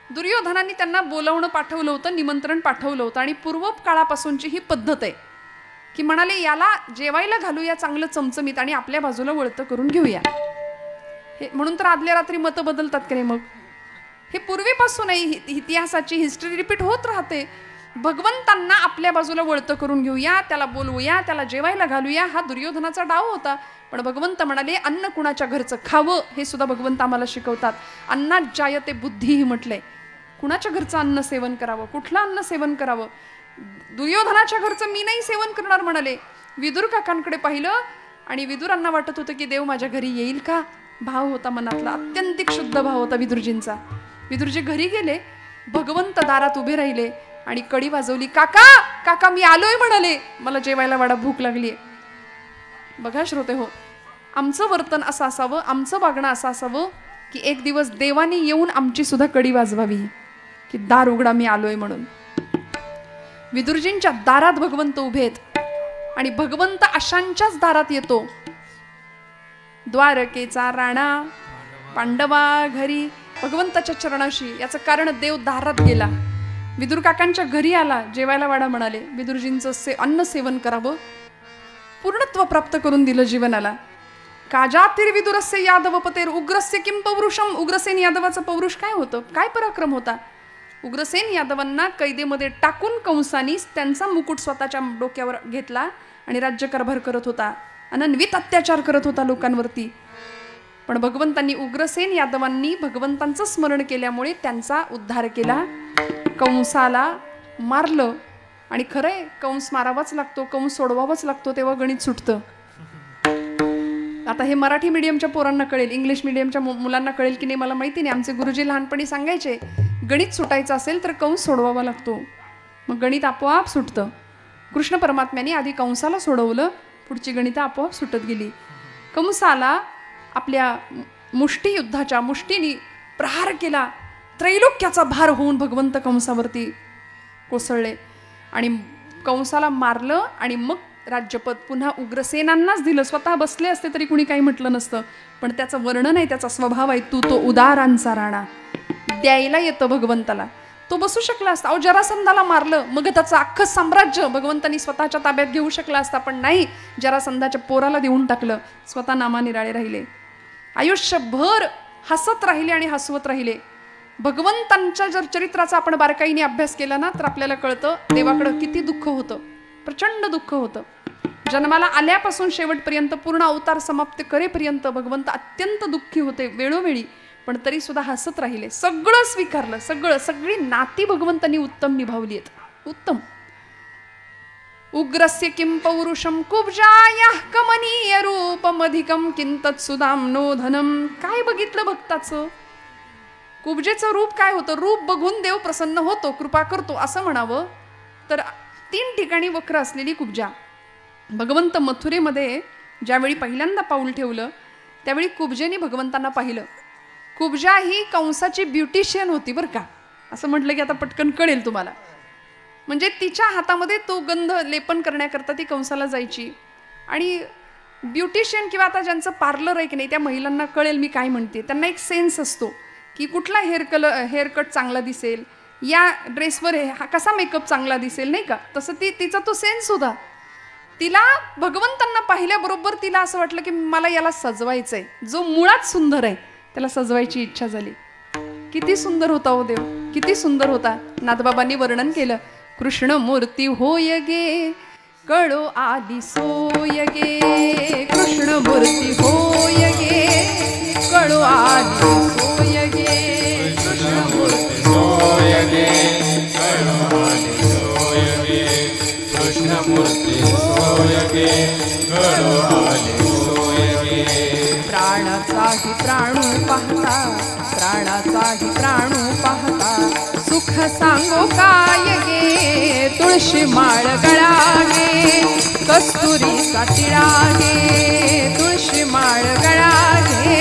दुर्योधनांनी त्यांना बोलावणं पाठवलं होतं, निमंत्रण पाठवलं होतं. आणि पूर्व काळापासूनची ही पद्धत आहे की म्हणाले याला जेवायला घालूया चांगलं चमचमीत आणि आपल्या बाजूला वळतं करून घेऊया. हे म्हणून तर आदल्या रात्री मतं बदलतात की नाही? मग हे पूर्वीपासून आहे, इतिहासाची हिस्ट्री रिपीट होत राहते. भगवंतांना आपल्या बाजूला वळतं करून घेऊया, त्याला बोलवूया, त्याला जेवायला घालूया, हा दुर्योधनाचा डाव होता. पण भगवंत म्हणाले अन्न कुणाच्या घरचं खावं हे सुद्धा भगवंत आम्हाला शिकवतात. अन्नात जायते बुद्धीही म्हटलंय. कुणाच्या घरचं अन्न सेवन करावं, कुठलं अन्न सेवन करावं? दुर्योधनाच्या घरचं मी नाही सेवन करणार म्हणाले. विदुर काकांकडे पाहिलं आणि विदुरांना वाटत होतं की देव माझ्या घरी येईल का? भाव होता मनातला, अत्यंतिक शुद्ध भाव होता विदुरजींचा. विदुरजी घरी गेले, भगवंत दारात उभे राहिले आणि कडी वाजवली. काका काका मी आलोय म्हणाले, मला जेवायला वाडा भूक लागलीये. बघा श्रोते हो, आमचं वर्तन असं असावं, आमचं वागणं असं असावं की एक दिवस देवानी येऊन आमची सुद्धा कडी वाजवावी की दार उघडा मी आलोय म्हणून. विदुरजींच्या दारात भगवंत उभेत आणि भगवंत अशांच्याच दारात येतो. द्वारकेचा राणा पांडवा घरी भगवंताच्या चरणाशी. याचं कारण देव दारात गेला, विदुर काकांच्या घरी आला, जेवायला वाडा म्हणाले. विदुरजींचं अन्न सेवन करावं, पूर्णत्व प्राप्त करून दिलं जीवनाला. काजातिर विदुरस्य यादव पतेर उग्रस्य किं पौरुषम. उग्रसेन यादवाचं पौरुष काय होतं, काय पराक्रम होता? उग्रसेन यादवांना कैदेमध्ये टाकून कंसानी त्यांचा मुकुट स्वतःच्या डोक्यावर घेतला आणि राज्यकारभार करत होता, अनन्वित अत्याचार करत होता लोकांवरती. पण भगवंतांनी उग्रसेन यादवांनी भगवंतांचं स्मरण केल्यामुळे त्यांचा उद्धार केला. कंसाला मारलं आणि खरंय कंस मारावाच लागतो, कंस सोडवावाच लागतो, तेव्हा गणित सुटतं. आता हे मराठी मीडियमच्या पोरांना कळेल, इंग्लिश मीडियमच्या मुलांना कळेल की नाही मला माहिती नाही. आमचे गुरुजी लहानपणी सांगायचे गणित सुटायचं असेल तर कंस सोडवावा लागतो, मग गणित आपोआप सुटतं. कृष्ण परमात्म्याने आधी कंसाला सोडवलं, पुढची गणितं आपोआप सुटत गेली. कंसाला आपल्या मुष्टी युद्धाच्या मुष्टीने प्रहार केला, त्रैलोक्याचा भार होऊन भगवंत कंसावरती कोसळले आणि कंसाला मारलं आणि मग राज्यपद पुन्हा उग्रसेनांनाच दिलं. स्वतः बसले असते तरी कुणी काही म्हटलं नसतं, पण त्याचं वर्णन आहे, त्याचा स्वभाव आहे, तू तो उदारांचा राणा. द्यायला येतं भगवंताला. तो बसू शकला असता, अहो जरासंधाला मारलं, मग त्याचं अख्खं साम्राज्य भगवंतांनी स्वतःच्या ताब्यात घेऊ शकला असता, पण नाही, जरासंधाच्या पोराला देऊन टाकलं. स्वतः नामानिराळे राहिले, आयुष्यभर हसत राहिले आणि हसवत राहिले. भगवंतांच्या जर चरित्राचा आपण बारकाईने अभ्यास केला ना तर आपल्याला कळतं देवाकडं किती दुःख होतं, प्रचंड दुःख होतं. जन्माला आल्यापासून शेवटपर्यंत पूर्ण अवतार समाप्त करेपर्यंत भगवंत अत्यंत दुःखी होते वेळोवेळी, पण तरी सुद्धा हसत राहिले. सगळं स्वीकारलं, सगळी नाती भगवंतांनी उत्तम निभावली आहेत, उत्तम. उग्रस्य किं पौरुषम कुब्जायाः कमनीय रूपमधिकं किंतत् सुदाम्नो धनम. काय बघितलं भक्ताचं? कुब्जेचं रूप काय होतं? रूप बघून देव प्रसन्न होतो, कृपा करतो असं म्हणावं तर 3 ठिकाणी वक्र असलेली कुब्जा. भगवंत मथुरेमध्ये ज्यावेळी पहिल्यांदा पाऊल ठेवलं त्यावेळी कुब्जेने भगवंतांना पाहिलं. कुब्जा ही कंसाची ब्युटिशियन होती बरं का, असं म्हटलं की आता पटकन कळेल तुम्हाला. म्हणजे तिच्या हातामध्ये तो गंध लेपन करण्याकरता ती कंसाला जायची. आणि ब्युटिशियन किंवा आता ज्यांचं पार्लर आहे की नाही त्या महिलांना कळेल मी काय म्हणते. त्यांना एक सेन्स असतो की कुठला हेअरकट चांगला दिसेल, या ड्रेसवर कसा मेकअप चांगला दिसेल, नाही का? तसं तिचा तो सेन्स होता. तिला भगवंतांना पाहिल्याबरोबर तिला असं वाटलं की मला याला सजवायचंय, जो मुळात सुंदर आहे त्याला सजवायची इच्छा झाली. किती सुंदर होता हो देव, किती सुंदर होता. नाथबाबांनी वर्णन केलं, कृष्ण मूर्ती होय गे कळो आली सोय गे, कृष्ण मूर्ती होय गे कळो आली सोय गे, कृष्ण मूर्ती सोय गे कळो आली सोय गे, कृष्ण मूर्ती सोय गे कळो आली सोय गे. प्राणाचाही प्राणू पाहता, प्राणाचाही प्राणू पाहता, सुख सांगो काय गे तुळशी माळ गळा गे कस्तुरीचा टिळा गे तुळशी माळ गळा गे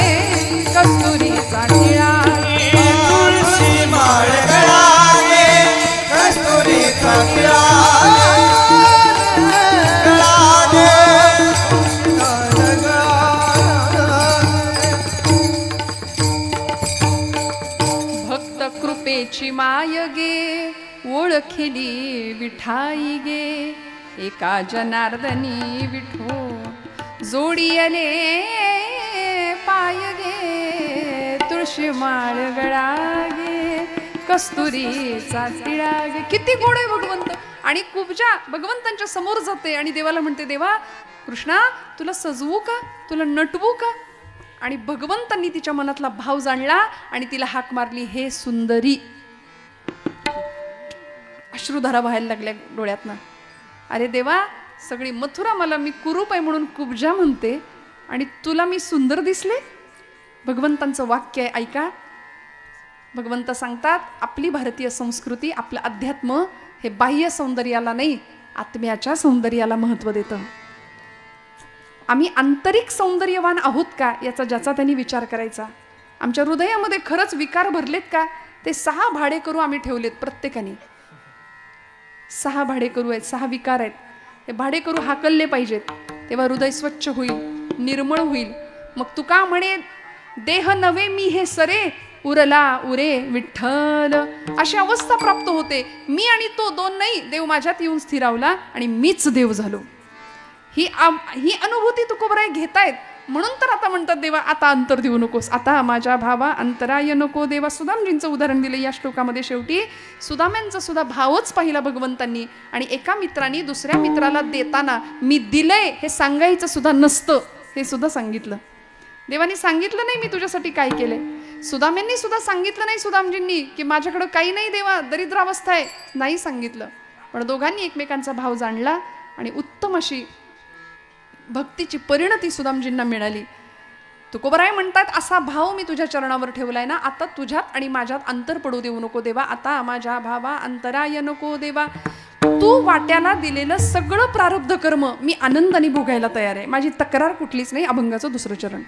कस्तुरीचा टिळा गे तुळशी माळ गळा गे कस्तुरीचा टिळा कृपेची माय गे ओळखली विठाई गे एका जनार्दनी विठो जोडी आले पाय गे तुळशी माळ गळा गे कस्तुरीचा टिळा गे. किती गोड आहे भगवंत. आणि कुब्जा भगवंतांच्या समोर जाते आणि देवाला म्हणते देवा कृष्णा तुला सजवू का तुला नटवू का. आणि भगवंतांनी तिच्या मनातला भाव जाणला आणि तिला हाक मारली हे सुंदरी. अश्रुधारा व्हायला लागल्या डोळ्यातनं. अरे देवा सगळी मथुरा मला मी कुरूप आहे म्हणून कुब्जा म्हणते आणि तुला मी सुंदर दिसले. भगवंतांचं वाक्य आहे ऐका. भगवंत सांगतात आपली भारतीय संस्कृती आपलं अध्यात्म हे बाह्य सौंदर्याला नाही आत्म्याच्या सौंदर्याला महत्त्व देतं. आम्ही आंतरिक सौंदर्यवान आहोत का याचा ज्याचा त्यांनी विचार करायचा. आमच्या हृदयामध्ये खरंच विकार भरलेत का. ते 6 भाडेकरू आम्ही ठेवलेत प्रत्येकाने. 6 भाडेकरू आहेत 6 विकार आहेत. हे भाडेकरू हाकलले पाहिजेत तेव्हा हृदय स्वच्छ होईल निर्मळ होईल. मग तुका म्हणे देह नवे मी हे सरे उरला उरे विठ्ठल. अशी अवस्था प्राप्त होते. मी आणि तो दोन नाही देव माझ्यात येऊन स्थिरावला आणि मीच देव झालो. ही अनुभूती तुकोबराय घेतायत म्हणून तर आता म्हणतात देवा आता अंतर देऊ नकोस. आता माझ्या भावा अंतराय नको देवा. सुदामजींचं उदाहरण दिलं या श्लोकामध्ये. शेवटी सुदाम्यांचा सुद्धा भावच पाहिला भगवंतांनी. आणि एका मित्राने दुसऱ्या मित्राला देताना मी दिलंय हे सांगायचं सुद्धा नसतं हे सुद्धा सांगितलं. देवानी सांगितलं नाही मी तुझ्यासाठी काय केलंय. सुदाम्यांनी सुद्धा सांगितलं नाही सुदामजींनी की माझ्याकडं काही नाही देवा दरिद्रावस्था आहे नाही सांगितलं. पण दोघांनी एकमेकांचा भाव जाणला आणि उत्तम अशी भक्तीची परिणती सुदामजींना मिळाली. तुकोबराय म्हणतात असा भाव मी तुझ्या चरणावर ठेवलाय ना आता तुझ्यात आणि माझ्यात अंतर पडू देऊ नको देवा. आता माझ्या भावा अंतराय नको देवा. तू वाट्याला दिलेलं सगळं प्रारब्ध कर्म मी आनंदाने भोगायला तयार आहे. माझी तक्रार कुठलीच नाही. अभंगाचं 2रं चरण.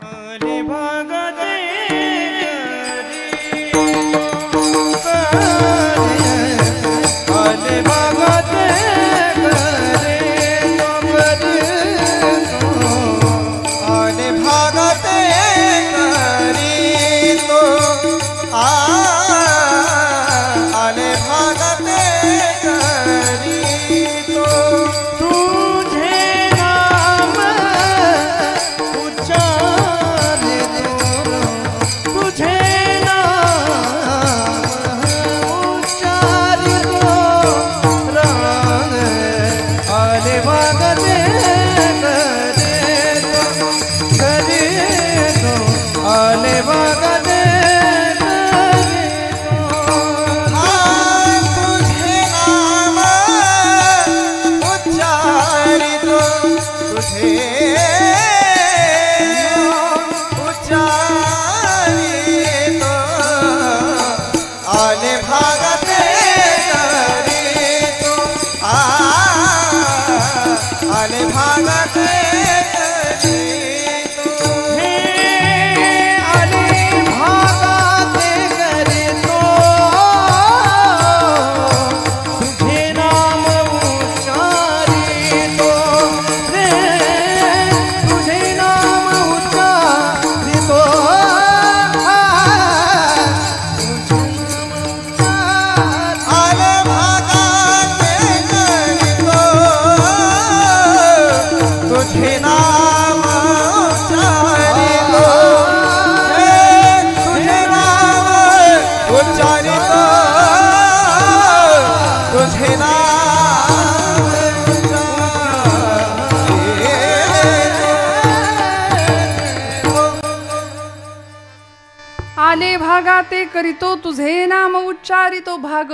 आले भागा ते करीतो तुझे नाम उच्चारितो. भाग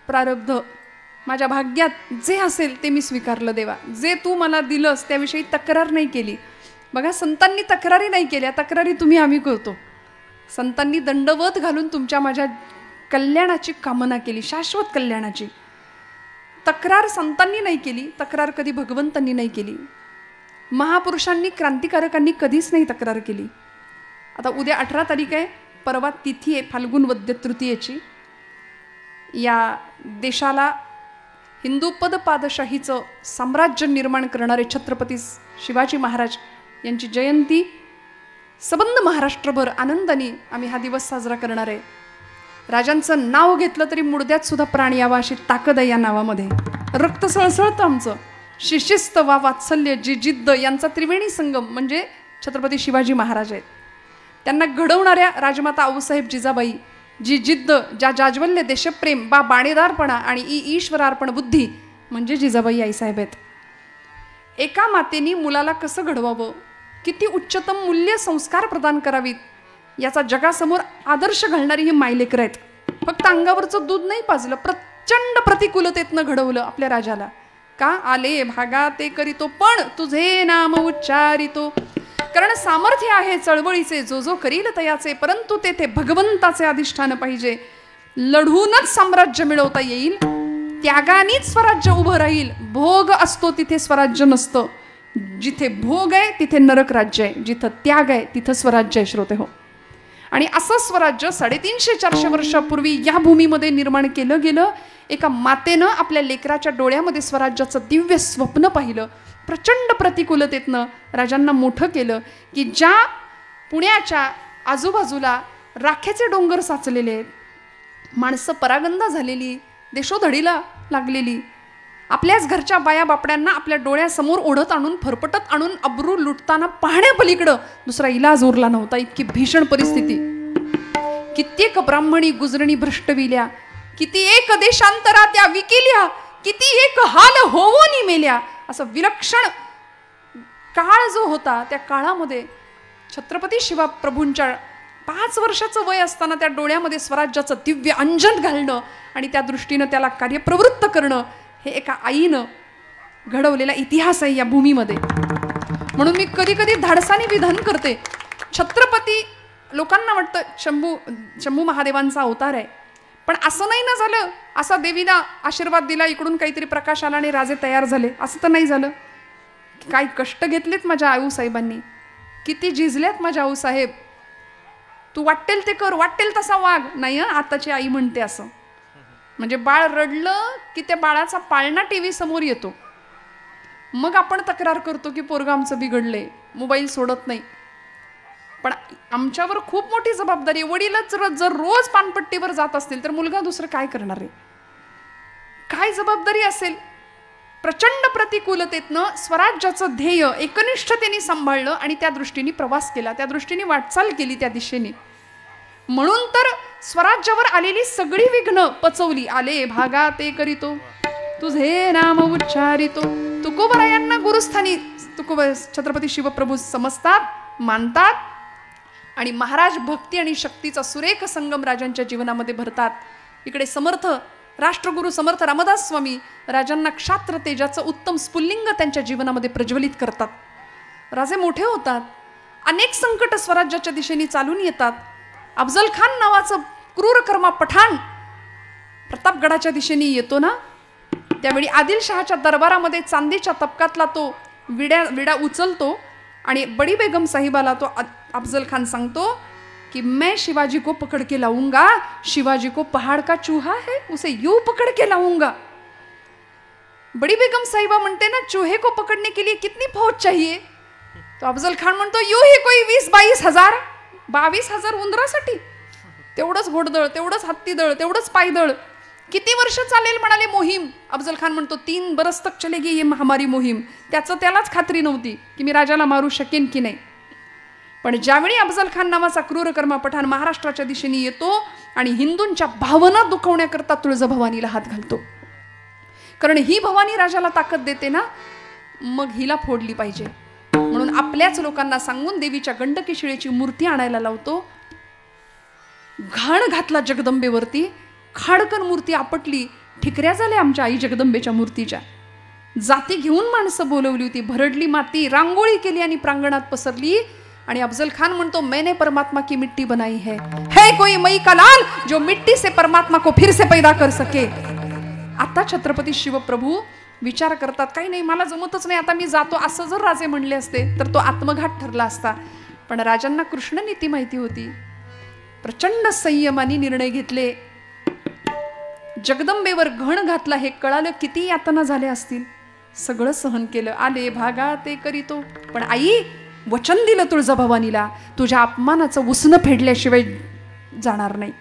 प्रारब्ध माझ्या भाग्यात जे असेल ते मी स्वीकारलं देवा. जे तू मला दिलंस त्याविषयी तक्रार नाही केली. बघा संतांनी तक्रारी नाही केल्या. तक्रारी तुम्ही आम्ही करतो. संतांनी दंडवत घालून तुमच्या माझ्या कल्याणाची कामना केली, शाश्वत कल्याणाची. तक्रार संतांनी नाही केली, तक्रार कधी भगवंतांनी नाही केली, महापुरुषांनी क्रांतिकारकांनी कधीच नाही तक्रार केली. आता उद्या 18 तारीख आहे, परवा तिथी आहे फाल्गुन वद्य तृतीयेची. या देशाला हिंदू पदपादशाहीचं साम्राज्य निर्माण करणारे छत्रपती शिवाजी महाराज यांची जयंती सबंध महाराष्ट्रभर आनंदाने आम्ही हा दिवस साजरा करणार आहे. राजांचं नाव घेतलं तरी मुडद्यात सुद्धा प्राण यावा अशी ताकद आहे या नावामध्ये. रक्त सळसळतं आमचं. शिशिस्त वा वात्सल्य जी जिद्द यांचा त्रिवेणी संगम म्हणजे छत्रपती शिवाजी महाराज आहेत. त्यांना घडवणाऱ्या राजमाता आऊसाहेब जिजाबाई, जी जिद्द, ज्या जाज्वल्य देशप्रेम, बा बाणेदारपणा आणि ईश्वरार्पण बुद्धी म्हणजे जिजाबाई आईसाहेब आहेत. एका मातेनी मुलाला कसं घडवावं, किती उच्चतम मूल्य संस्कार प्रदान करावीत याचा जगासमोर आदर्श घालणारी ही मायलेकर आहेत. फक्त अंगावरचं दूध नाही पाजलं, प्रचंड प्रतिकूलतेतनं घडवलं आपल्या राजाला. का आले भागा ते करीतो पण तुझे नाम उच्चारितो. कारण सामर्थ्य आहे चळवळीचे, जो जो करील तयाचे, परंतु तेथे भगवंताचे अधिष्ठान पाहिजे. लढूनच साम्राज्य मिळवता येईल, त्यागानेच स्वराज्य उभं राहील. भोग असतो तिथे स्वराज्य नसतं. जिथे भोग आहे तिथे नरक राज्य आहे, जिथं त्याग आहे तिथं स्वराज्य आहे. श्रोते हो, आणि असं स्वराज्य 350-400 वर्षापूर्वी या भूमीमध्ये निर्माण केलं गेलं. एका मातेनं आपल्या लेकराच्या डोळ्यामध्ये स्वराज्याचं दिव्य स्वप्न पाहिलं. प्रचंड प्रतिकूलतेतनं राजांना मोठं केलं की ज्या पुण्याच्या आजूबाजूला राख्याचे डोंगर साचलेले आहेत, माणसं परागंदा झालेली, देशोधडीला लागलेली, आपल्याच घरच्या बाया बापड्यांना आपल्या डोळ्यासमोर ओढत आणून फरफटत आणून अब्रू लुटताना पाहण्यापलीकडं दुसरा इलाज उरला नव्हता. इतकी भीषण परिस्थिती. कित्येक ब्राह्मणी गुजरणी भ्रष्टविल्या, किती एक देशांतरा त्या विकिल्या, किती एक हाल होवोनी मेल्या. असं विलक्षण काळ जो होता, त्या काळामध्ये छत्रपती शिवप्रभूंच्या 5 वर्षाचं वय असताना त्या डोळ्यामध्ये स्वराज्याचं दिव्य अंजन घालणं आणि त्या दृष्टीनं त्याला कार्यप्रवृत्त करणं, हे एका आईनं घडवलेला इतिहास आहे या भूमीमध्ये. म्हणून मी कधी कधी धाडसाने विधान करते, छत्रपती लोकांना वाटतं शंभू महादेवांचा अवतार आहे, पण असं नाही ना झालं. असा देवीला आशीर्वाद दिला, इकडून काहीतरी प्रकाश आला आणि राजे तयार झाले, असं तर नाही झालं. काय कष्ट घेतलेत माझ्या आऊसाहेबांनी, किती झिजल्यात माझ्या आऊसाहेब. तू वाटेल ते कर, वाटेल तसा वाग. नाही आताची आई म्हणते असं. म्हणजे बाळ रडलं की त्या बाळाचा पाळणा टीव्ही समोर येतो. मग आपण तक्रार करतो की पोरगं आमचं बिघडलंय, मोबाईल सोडत नाही. पण आमच्यावर खूप मोठी जबाबदारी. वडीलच जर रोज पानपट्टीवर जात असतील तर मुलगा दुसरं काय करणार आहे? काय जबाबदारी असेल? प्रचंड प्रतिकूलतेतनं स्वराज्याचं ध्येय एकनिष्ठतेने सांभाळलं आणि त्या दृष्टीने प्रवास केला, त्या दृष्टीने वाटचाल केली, त्या दिशेने. म्हणून तर स्वराज्यावर आलेली सगळी विघ्न पचवली. आले भागा ते करीतो, तुझे नाम उच्चारितो. तुकोबरायांना गुरुस्थानी छत्रपती शिवप्रभू समजतात, मानतात आणि महाराज भक्ती आणि शक्तीचा सुरेख संगम राजांच्या जीवनामध्ये भरतात. इकडे समर्थ राष्ट्रगुरु समर्थ रामदास स्वामी राजांना क्षात्र तेजाचं उत्तम स्फुल्लिंग त्यांच्या जीवनामध्ये प्रज्वलित करतात. राजे मोठे होतात, अनेक संकट स्वराज्याच्या दिशेने चालून येतात. अफजल खान नावाचं क्रूरकर्मा पठाण प्रतापगडाच्या दिशेने येतो ना, त्यावेळी आदिलशहाच्या दरबारामध्ये चांदीच्या तबकातला तो विडा उचलतो आणि बडी बेगम साहिबाला तो अफजल खान सांगतो कि मैं शिवाजी को पकड़ के लाऊंगा, शिवाजी को पहाड़ का चूहा है उसे यूं पकड़ के लाऊंगा. बड़ी बेगम साहिबा म्हणते ना, चूहे को पकड़ने के लिए कितनी फौज चाहिए? तो अफजल खान म्हणतो यूं ही कोई 20-22 हजार, 22,000 उंदरासाठी. तेवढंच घोडदळ, तेवढंच हत्तीदळ, तेवढंच पायदळ. किती वर्ष चालेल म्हणाले मोहीम? अफजल खान म्हणतो 3 बरस तक चलेगी ये हमारी मोहीम. त्याचं त्यालाच खात्री नव्हती की मी राजाला मारू शकेन की नाही. पण ज्यावेळी अफजल खान नावाचा क्रूरकर्मा पठाण महाराष्ट्राच्या दिशेने येतो आणि हिंदूंच्या भावना दुखवण्याकरता तुळजाभवानीला हात घालतो, कारण ही भवानी राजाला ताकद देते ना, मग हिला फोडली पाहिजे म्हणून आपल्याच लोकांना सांगून देवीच्या गंडकी शिळेची मूर्ती आणायला लावतो. घाण घातला जगदंबेवरती, खाडकन मूर्ती आपटली, ठिकऱ्या झाल्या आमच्या आई जगदंबेच्या मूर्तीच्या. जाती घेऊन माणसं बोलवली होती, भरडली माती, रांगोळी केली आणि प्रांगणात पसरली. आणि अफजल खान म्हणतो मैंने परमात्मा की मिट्टी बनाई है कोई मई का लाल जो मिट्टी से परमात्मा को फिर से पैदा कर सके. आता छत्रपती शिवप्रभू विचार करतात, काही नाही मला जमतच नाही, आता मी जातो, असं जर राजे म्हणले असते तर तो आत्मघात ठरला असता. पण राजांना कृष्ण नीती माहिती होती. प्रचंड संयमाने निर्णय घेतले. जगदंबेवर घण घातला हे कळालं, किती यातना झाल्या असतील, सगळं सहन केलं. आले भागा ते करीतो, पण आई वचन दिलं तुळजाभवानीला, तुझ्या अपमानाचं उसनं फेडल्याशिवाय जाणार नाही,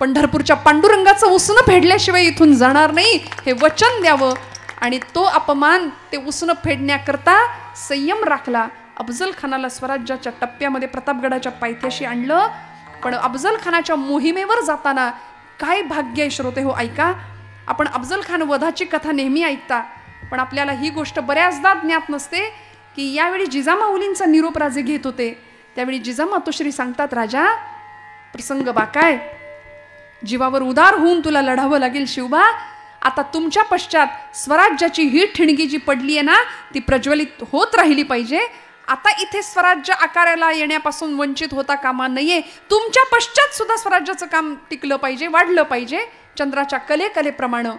पंढरपूरच्या पांडुरंगाचं उसनं फेडल्याशिवाय इथून जाणार नाही, हे वचन द्यावं. आणि तो अपमान, ते उसनं फेडण्याकरता संयम राखला. अफजल खानाला स्वराज्याच्या टप्प्यामध्ये प्रतापगडाच्या पायथ्याशी आणलं. पण अफजल खानाच्या मोहिमेवर जाताना काय भाग्य आहे श्रोते हो, ऐका. आपण अफजल खान वधाची कथा नेहमी ऐकता, पण आपल्याला ही गोष्ट बऱ्याचदा ज्ञात नसते की यावेळी जिजामाऊलींचा निरोप राजे घेत होते. त्यावेळी जिजामातोश्री सांगतात, राजा प्रसंग बाकाय, जीवावर उदार होऊन तुला लढावं लागेल शिवबा. आता तुमच्या पश्चात स्वराज्याची ही ठिणगी जी पडली आहे ना, ती प्रज्वलित होत राहिली पाहिजे. आता इथे स्वराज्य आकाराला येण्यापासून वंचित होता कामा नये. तुमच्या पश्चात सुद्धा स्वराज्याचं काम टिकलं पाहिजे, वाढलं पाहिजे चंद्राच्या कलेप्रमाणे.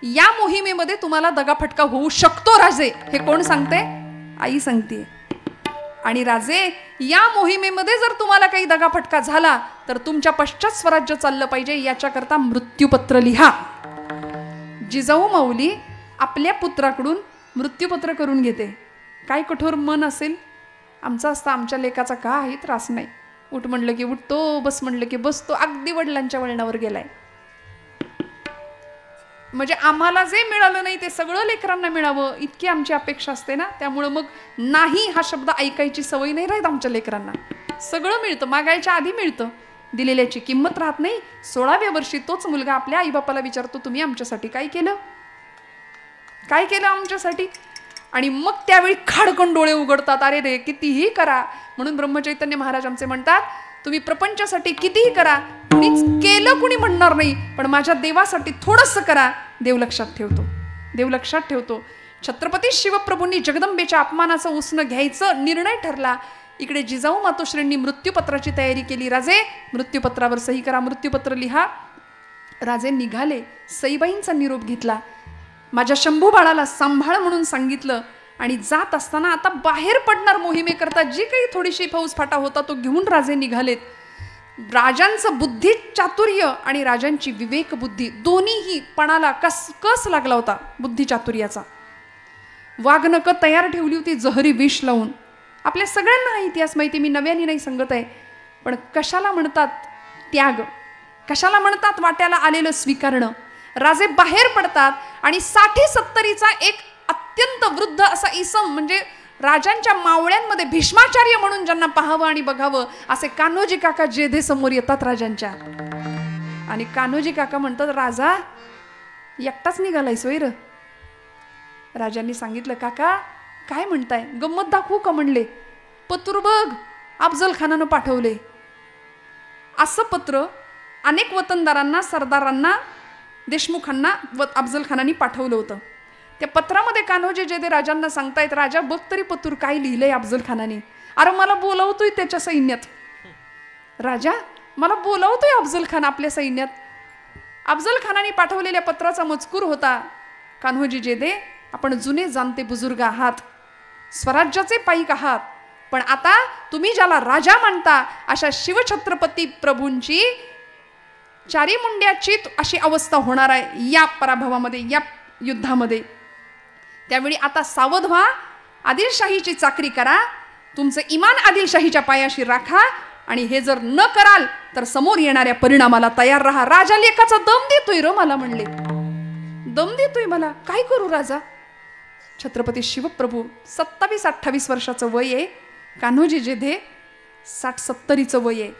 या मोहिमेमध्ये तुम्हाला दगाफटका होऊ शकतो राजे. हे कोण सांगते? आई सांगते. आणि राजे, या मोहिमेमध्ये जर तुम्हाला काही दगाफटका झाला तर तुमच्या पश्चात स्वराज्य चाललं पाहिजे, याच्याकरता मृत्यूपत्र लिहा. जिजाऊ माऊली आपल्या पुत्राकडून मृत्यूपत्र करून घेते. काय कठोर मन असेल आमचं असतं, आमच्या लेकाचा काही त्रास नाही, उठ म्हणलं की उठतो, बस म्हणलं की बसतो, अगदी वडिलांच्या वळणावर गेलाय. म्हणजे आम्हाला जे मिळालं नाही ते सगळं लेकरांना मिळावं इतकी आमची अपेक्षा असते ना. त्यामुळं मग नाही हा शब्द ऐकायची सवय नाही राहत आमच्या लेकरांना. सगळं मिळतं, मागायच्या आधी मिळतं, दिलेल्याची किंमत राहत नाही. 16व्या वर्षी तोच मुलगा आपल्या आईबापाला विचारतो, तुम्ही आमच्यासाठी काय केलं, काय केलं आमच्यासाठी. आणि मग त्यावेळी खाडकन डोळे उघडतात, अरे रे कितीही करा. म्हणून ब्रह्मचैतन्य महाराज आमचे म्हणतात, तुम्ही प्रपंचासाठी कितीही करा, कुणीच केलं कुणी म्हणणार नाही, पण माझ्या देवासाठी थोडंसं करा, देव लक्षात ठेवतो, देव लक्षात ठेवतो. छत्रपती शिवप्रभूंनी जगदंबेच्या अपमानाचं उसनं घ्यायचं निर्णय ठरला. इकडे जिजाऊ मातोश्रींनी मृत्यूपत्राची तयारी केली. राजे मृत्यूपत्रावर सही करा, मृत्यूपत्र लिहा. राजे निघाले. सईबाईंचा निरोप घेतला. माझ्या शंभू बाळाला सांभाळ म्हणून सांगितलं. आणि जात असताना आता बाहेर पडणार मोहिमेकरता जी काही थोडीशी फौजफाटा होता तो घेऊन राजे निघालेत. राजांचं बुद्धी चातुर्य आणि राजांची विवेक बुद्धी दोन्हीही पणाला कस लागला होता बुद्धी चातुर्याचा. वाघनकं तयार ठेवली होती जहरी विष लावून. आपल्या सगळ्यांना हा इतिहास माहिती, मी नव्याने नाही सांगत आहे. पण कशाला म्हणतात त्याग, कशाला म्हणतात वाट्याला आलेलं स्वीकारणं. राजे बाहेर पडतात आणि 60-70चा एक अत्यंत वृद्ध असा इसम, म्हणजे राजांच्या मावळ्यांमध्ये भीष्माचार्य म्हणून ज्यांना पाहावं आणि बघावं असे कान्होजी काका जेधे समोर येतात राजांच्या. आणि कान्होजी काका म्हणतात, राजा एकटाच निघालाय सोयर. राजांनी सांगितलं, काका काय म्हणताय, गंमत दाखवू का म्हणले. पत्र बघ अफजल खानानं पाठवले. असं पत्र अनेक वतनदारांना, सरदारांना, देशमुखांना अफजल खानाने पाठवलं होतं. त्या पत्रामध्ये कान्होजी जेधे राजांना सांगतायत, राजा बघ तरी पत्र काय लिहिलंय अफजल खानाने. अरे मला बोलावतोय त्याच्या सैन्यात, राजा मला बोलावतोय अफजल खान आपल्या सैन्यात. अफजल खानाने पाठवलेल्या पत्राचा मजकूर होता, कान्होजी जेधे आपण जुने जाणते बुजुर्ग आहात, स्वराज्याचे पाईक आहात, पण आता तुम्ही ज्याला राजा मानता अशा शिवछत्रपती प्रभूंची चारी मुंड्याची अशी अवस्था होणार आहे या पराभवामध्ये, या युद्धामध्ये. त्यावेळी आता सावध व्हा, आदिलशाहीची चाकरी करा, तुमचं इमान आदिलशाहीच्या पायाशी राखा, आणि हे जर न कराल तर समोर येणाऱ्या परिणामाला तयार राहा. राजा लेखाचा दम देतोय र मला, म्हणले दम देतोय मला, काय करू राजा. छत्रपती शिवप्रभू 27-28 वर्षाचं वय आहे. कान्होजी जेधे 60-70चं वय आहे.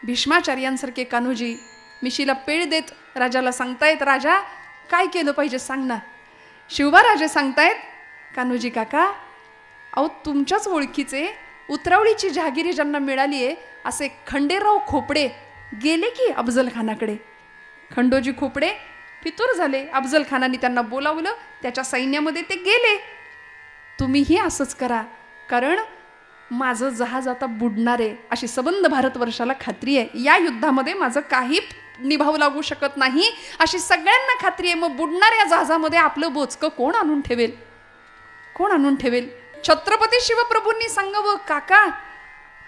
भीष्माचार्यांसारखे कान्होजी मिशीला पेळ देत राजाला सांगतायत, राजा काय केलं पाहिजे सांग ना. शिवबाराजे सांगतायत, कान्होजी काका अहो तुमच्याच ओळखीचे उतरावळीची जहागिरी ज्यांना मिळाली आहे असे खंडेराव खोपडे गेले की अफजल खानाकडे. खंडोजी खोपडे फितूर झाले. अफजल खानाने त्यांना बोलावलं, त्याच्या सैन्यामध्ये ते गेले. तुम्हीही असंच करा, कारण माझं जहाज आता बुडणार आहे अशी सबंध भारतवर्षाला खात्री आहे. या युद्धामध्ये माझं काही निभाव लागू शकत नाही अशी सगळ्यांना खात्री आहे. मग बुडणाऱ्या जहाजामध्ये आपलं बोचकं कोण आणून ठेवेल? कोण आणून ठेवेल? छत्रपती शिवप्रभूंनी सांगावं, काका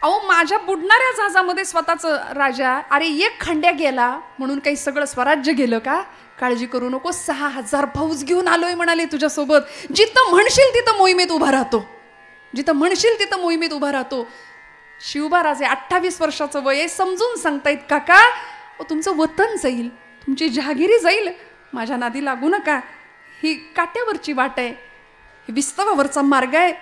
अहो माझ्या बुडणाऱ्या जहाजामध्ये स्वतःचं राजा, अरे एक खंड्या गेला म्हणून काही सगळं स्वराज्य गेलं का? काळजी करू नको, 6000 फौज घेऊन आलोय म्हणाले तुझ्यासोबत. जिथं म्हणशील तिथं मोहिमेत उभा राहतो, जिथं म्हणशील तिथं मोहिमेत उभा राहतो. शिवबाराजे 28 वर्षाचं वय आहे, समजून सांगतायत काका तुमचं वतन जाईल, तुमची जहागिरी जाईल, माझ्या नादी लागू नका. ही काट्यावरची वाट आहे, ही विस्तवावरचा मार्ग आहे,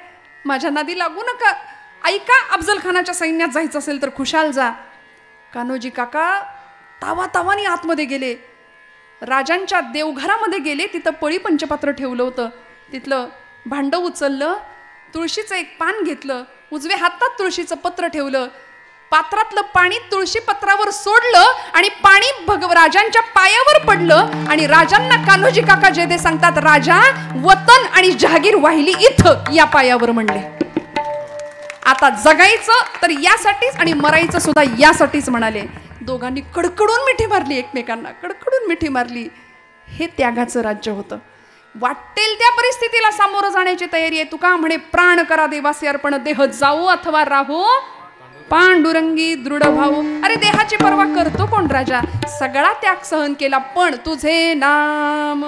माझ्या नादी लागू नका. ऐका, अफजल खानाच्या सैन्यात जायचं असेल तर खुशाल जा. कान्होजी काका तावातावानी आतमध्ये गेले, राजांच्या देवघरामध्ये गेले. तिथं पळी पंचपात्र ठेवलं होतं, तिथलं भांडं उचललं, तुळशीचं एक पान घेतलं, उजव्या हातात तुळशीचं पत्र ठेवलं, पात्रातलं पाणी तुळशी पत्रावर सोडलं आणि पाणी राजांच्या पायावर पडलं. आणि राजांना कान्होजी काका जयदे सांगतात, राजा वतन आणि जहागीर वाहिली इथं या पायावर म्हणले. आता जगायचं तर यासाठीच आणि मरायचं सुद्धा यासाठीच म्हणाले. दोघांनी कडकडून मिठी मारली, एकमेकांना कडकडून मिठी मारली. हे त्यागाचं राज्य होतं. वाटेल त्या परिस्थितीला सामोरं जाण्याची तयारी आहे. तुका म्हणे प्राण करा देवासी अर्पण, देह जाऊ अथवा राहू पांडुरंगी दृढ भाऊ. अरे देहाची पर्वा करतो कोण राजा? सगळा त्याग सहन केला, पण तुझे नाम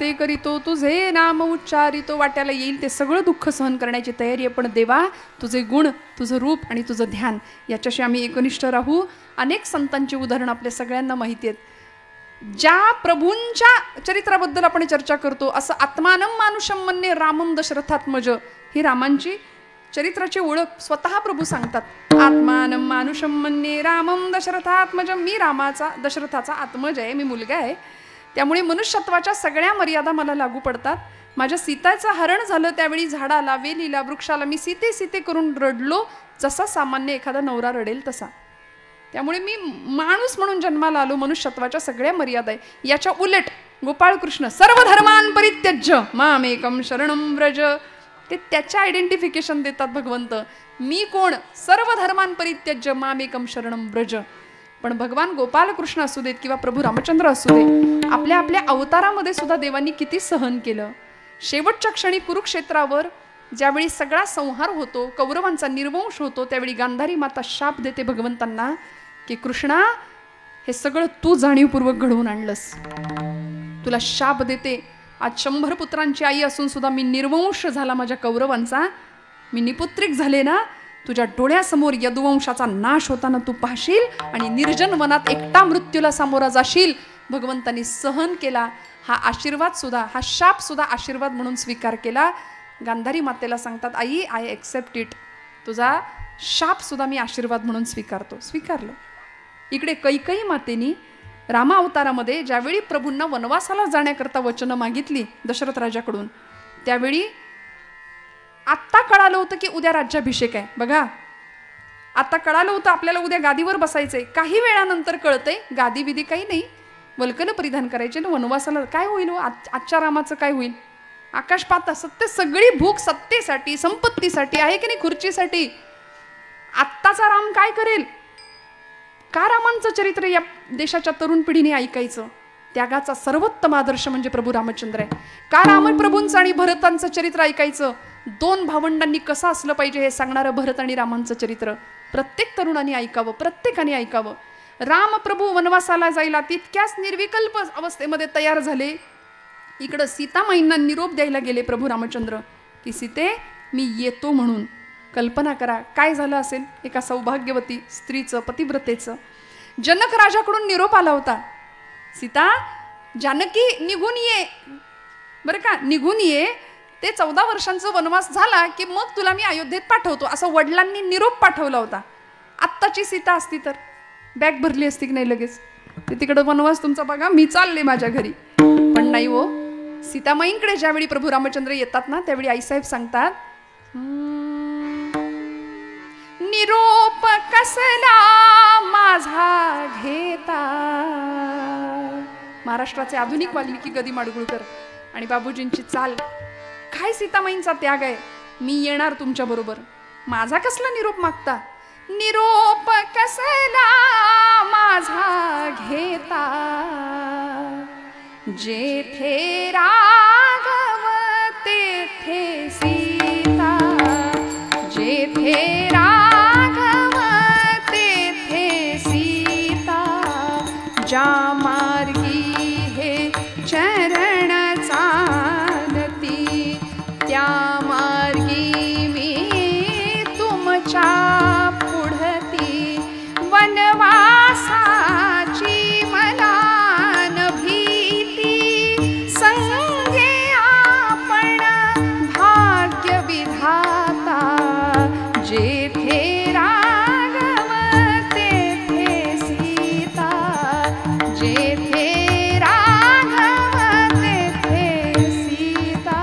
ते करीतो तुझे नाम उच्चारितो. वाट्याला येईल ते सगळं दुःख सहन करण्याची तयारी आहे, पण देवा तुझे गुण, तुझं रूप आणि तुझं ध्यान याच्याशी आम्ही एकनिष्ठ राहू. अनेक संतांची उदाहरणं आपल्या सगळ्यांना माहिती आहेत. ज्या प्रभूंच्या चरित्राबद्दल आपण चर्चा करतो, असं आत्मानम मानुषम मन्ये रामम दशरथात्मज, ही रामांची चरित्राची ओळख स्वतः प्रभू सांगतात. आत्मानम मानुषम मन्ये रामम दशरथात्मज, मी रामाचा दशरथाचा आत्मज आहे, मी मुलगा आहे, त्यामुळे मनुष्यत्वाच्या सगळ्या मर्यादा मला लागू पडतात. माझ्या सीताचं हरण झालं त्यावेळी झाडाला, वेलीला, वृक्षाला मी सीते सीते करून रडलो, जसा सामान्य एखादा नवरा रडेल तसा. त्यामुळे मी माणूस म्हणून जन्माला आलो, मनुष्यत्वाच्या सगळ्या मर्यादा आहे. याच्या उलट गोपाळकृष्ण सर्व धर्मान परित्यज्य मामेकम शरणम व्रज, ते त्याच्या आयडेंटिफिकेशन देतात भगवंत. मी कोण? सर्व धर्मान परित्यज्य मामेकम शरणम व्रज. पण भगवान गोपालकृष्ण असू देत किंवा प्रभू रामचंद्र असू दे, आपल्या आपल्या अवतारामध्ये सुद्धा देवांनी किती सहन केलं. शेवटच्या क्षणी कुरुक्षेत्रावर ज्यावेळी सगळा संहार होतो, कौरवांचा निर्वंश होतो, त्यावेळी गांधारी माता शाप देते भगवंतांना की कृष्णा हे सगळं तू जाणीवपूर्वक घडवून आणलंस, तुला शाप देते. आज 100 पुत्रांची आई असून सुद्धा मी निर्वंश झाला माझ्या कौरवांचा, मी निपुत्रिक झाले ना, तुझ्या डोळ्यासमोर यदुवंशाचा नाश होताना तू पाहशील आणि निर्जन वनात एकटा मृत्यूला सामोरा जाशील. भगवंतांनी सहन केला. हा आशीर्वाद सुद्धा, हा शाप सुद्धा आशीर्वाद म्हणून स्वीकार केला. गांधारी मातेला सांगतात, आई आय एक्सेप्ट इट, तुझा शाप सुद्धा मी आशीर्वाद म्हणून स्वीकारतो. स्वीकारलं. इकडे कैकेयी मातेनी रामा अवतारामध्ये ज्यावेळी प्रभूंना वनवासाला जाण्याकरता वचनं मागितली दशरथ राजाकडून, त्यावेळी आत्ता कळालं होतं की उद्या राज्याभिषेक आहे. बघा, आता कळालं होतं आपल्याला उद्या गादीवर बसायचंय. काही वेळानंतर कळतंय गादी विधी काही नाही, वल्कल परिधान करायचे ना, वनवासाला काय होईल, आजच्या रामाचं काय होईल. आकाश पाहता सत्य, सगळी भूक सत्तेसाठी, संपत्तीसाठी आहे की नाही, खुर्चीसाठी. आत्ताचा राम काय करेल, का रामांचं चरित्र या देशाच्या तरुण पिढीने ऐकायचं? त्यागाचा सर्वोत्तम आदर्श म्हणजे प्रभू रामचंद्र आहे. का रामप्रभूंचं आणि भरतांचं चरित्र ऐकायचं? दोन भावंडांनी कसं असलं पाहिजे हे सांगणारं भरत आणि रामांचं चरित्र प्रत्येक तरुणाने ऐकावं, प्रत्येकाने ऐकावं. रामप्रभू वनवासाला जायला तितक्याच निर्विकल्प अवस्थेमध्ये तयार झाले. इकडं सीतामाईंना निरोप द्यायला गेले प्रभू रामचंद्र की सीते मी येतो म्हणून. कल्पना करा काय झालं असेल एका सौभाग्यवती स्त्रीचं, पतिव्रतेचं. जनक राजाकडून निरोप आला होता, सीता जानकी निघून ये बरं का, निघून ये, ते 14 वर्षांचा वनवास झाला की मग तुला मी अयोध्येत पाठवतो, असं वडिलांनी निरोप पाठवला होता. आत्ताची सीता असती तर बॅग भरली असती की नाही लगेच, ते तिकडं वनवास तुमचा बघा, मी चालले माझ्या घरी. पण नाही हो, सीतामाईंकडे ज्यावेळी प्रभू रामचंद्र येतात ना त्यावेळी आईसाहेब सांगतात, निरोप कसला माझा घेता. महाराष्ट्राचे आधुनिक वाल्मिकी गदी माडगुळकर आणि बाबूजींची चाल. काय सीतामाईंचा त्याग आहे, मी येणार तुमच्या बरोबर, माझा कसला निरोप मागता. निरोप कसला माझा घेता, जेथे राघव तेथे सीता, जेथे राघव तेथे सीता, ज्या मार्गी हे चरण चालती, त्या मार्गी मी तुमच्या पुढती. वनवासाची मला न भीती, संगे आपण भाग्य विधाता, जेथे राघव तेथे सीता, जेथे राघव तेथे सीता.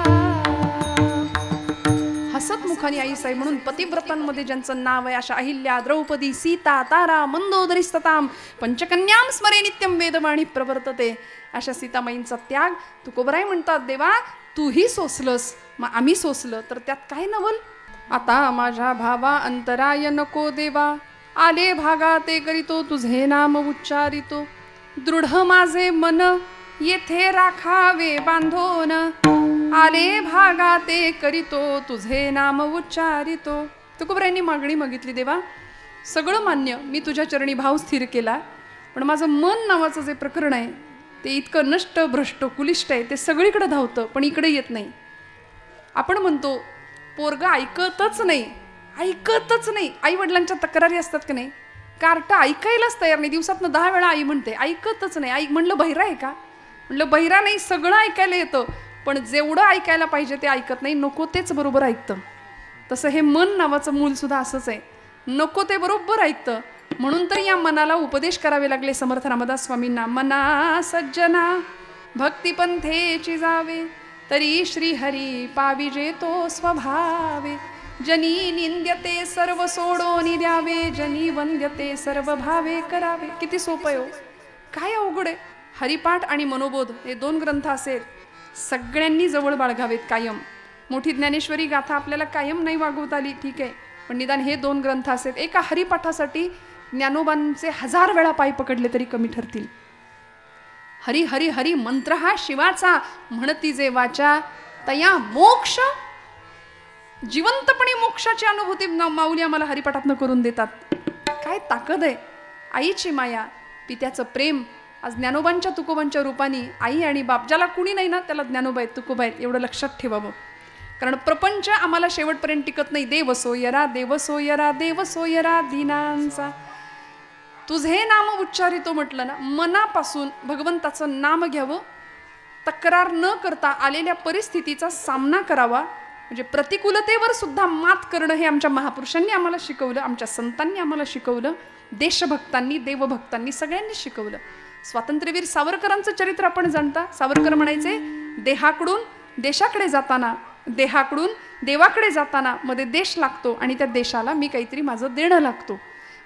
हसत मुखाने आईसाहेब म्हणून पतिव्रतांमध्ये ज्यांचं नाव आहे अशा अहिल्या, द्रौपदी, सीता, तारा, मंदोदरीस्तताम, पंचकन्याम स्मरे नित्यम वेदवाणी प्रवर्तते, अशा सीतामाईंचा त्याग. तुकोबराय म्हणतात, देवा तूही सोसलंस मग आम्ही सोसलं तर त्यात काय नवल. आता माझ्या भावा अंतराय नको देवा, आले भागा ते करीतो तुझे नाम उच्चारितो. दृढ माझे मन येथे राखावे बांधोन, आले भागा ते करीतो तुझे नाम उच्चारितो. तुकोबरायांनी मागणी मागितली, देवा सगळं मान्य, मी तुझ्या चरणी भाव स्थिर केला, पण माझं मन नावाचं जे प्रकरण आहे ते इतकं नष्ट, भ्रष्ट, कुलिष्ट आहे, ते सगळीकडे धावतं पण इकडे येत नाही. आपण म्हणतो पोरग ऐकतच नाही, ऐकतच नाही. आई वडिलांच्या तक्रारी असतात की नाही, कार्ट ऐकायलाच तयार नाही, दिवसातनं 10 वेळा आई म्हणते ऐकतच नाही. आई म्हणलं बहिरा आहे का, म्हणलं बहिरा नाही, सगळं ऐकायला येतं पण जेवढं ऐकायला पाहिजे ते ऐकत नाही, नको तेच बरोबर ऐकतं. तसं हे मन नावाचं मूल सुद्धा असंच आहे, नको ते बरोबर ऐकतं. म्हणून तर या मनाला उपदेश करावे लागले समर्थ रामदास स्वामींना. मना सज्जना भक्तिपंथेची जावे, तरी श्रीहरी पाविजे तो स्वभावे. जनी निंद्यते सर्व सोडोनी द्यावे, जनी वंद्यते सर्व भावे करावे. किती सोपं आहे हो, काय अवघड आहे. हरिपाठ आणि मनोबोध हे 2 ग्रंथ असेल सगळ्यांनी जवळ बाळगावेत कायम. मोठी ज्ञानेश्वरी गाथा आपल्याला कायम नाही वागवता आली ठीक आहे, पण निदान हे 2 ग्रंथ असेल. एका हरिपाठासाठी ज्ञानोबांचे 1000 वेळा पाय पकडले तरी कमी ठरतील. हरी हरी हरी मंत्र हा शिवाचा, म्हणती जे वाचा तया मोक्ष. जिवंतपणे मोक्षाची अनुभूती माऊली आम्हाला हरिपाठातनं करून देतात. काय ताकद आहे, आईची माया, पित्याचं प्रेम. आज ज्ञानोबांच्या तुकोबांच्या रूपाने आई आणि बाप, ज्याला कुणी नाही ना त्याला ज्ञानोबा आहेत, तुकोबा आहेत, एवढं लक्षात ठेवावं. कारण प्रपंच आम्हाला शेवटपर्यंत टिकत नाही. देव सोयरा, देव सोयरा, देव सोयरा दीनांचा. तुझे नाम उच्चारितो म्हटलं ना, मनापासून भगवंताचं नाम घ्यावं, तक्रार न करता आलेल्या परिस्थितीचा सामना करावा. म्हणजे प्रतिकूलतेवर सुद्धा मात करणं हे आमच्या महापुरुषांनी आम्हाला शिकवलं, आमच्या संतांनी आम्हाला शिकवलं, देशभक्तांनी, देवभक्तांनी सगळ्यांनी शिकवलं. स्वातंत्र्यवीर सावरकरांचं चरित्र आपण जाणता. सावरकर म्हणायचे, देहाकडून देशाकडे जाताना, देहाकडून देवाकडे जाताना मध्ये देश लागतो आणि त्या देशाला मी काहीतरी माझं देणं लागतो.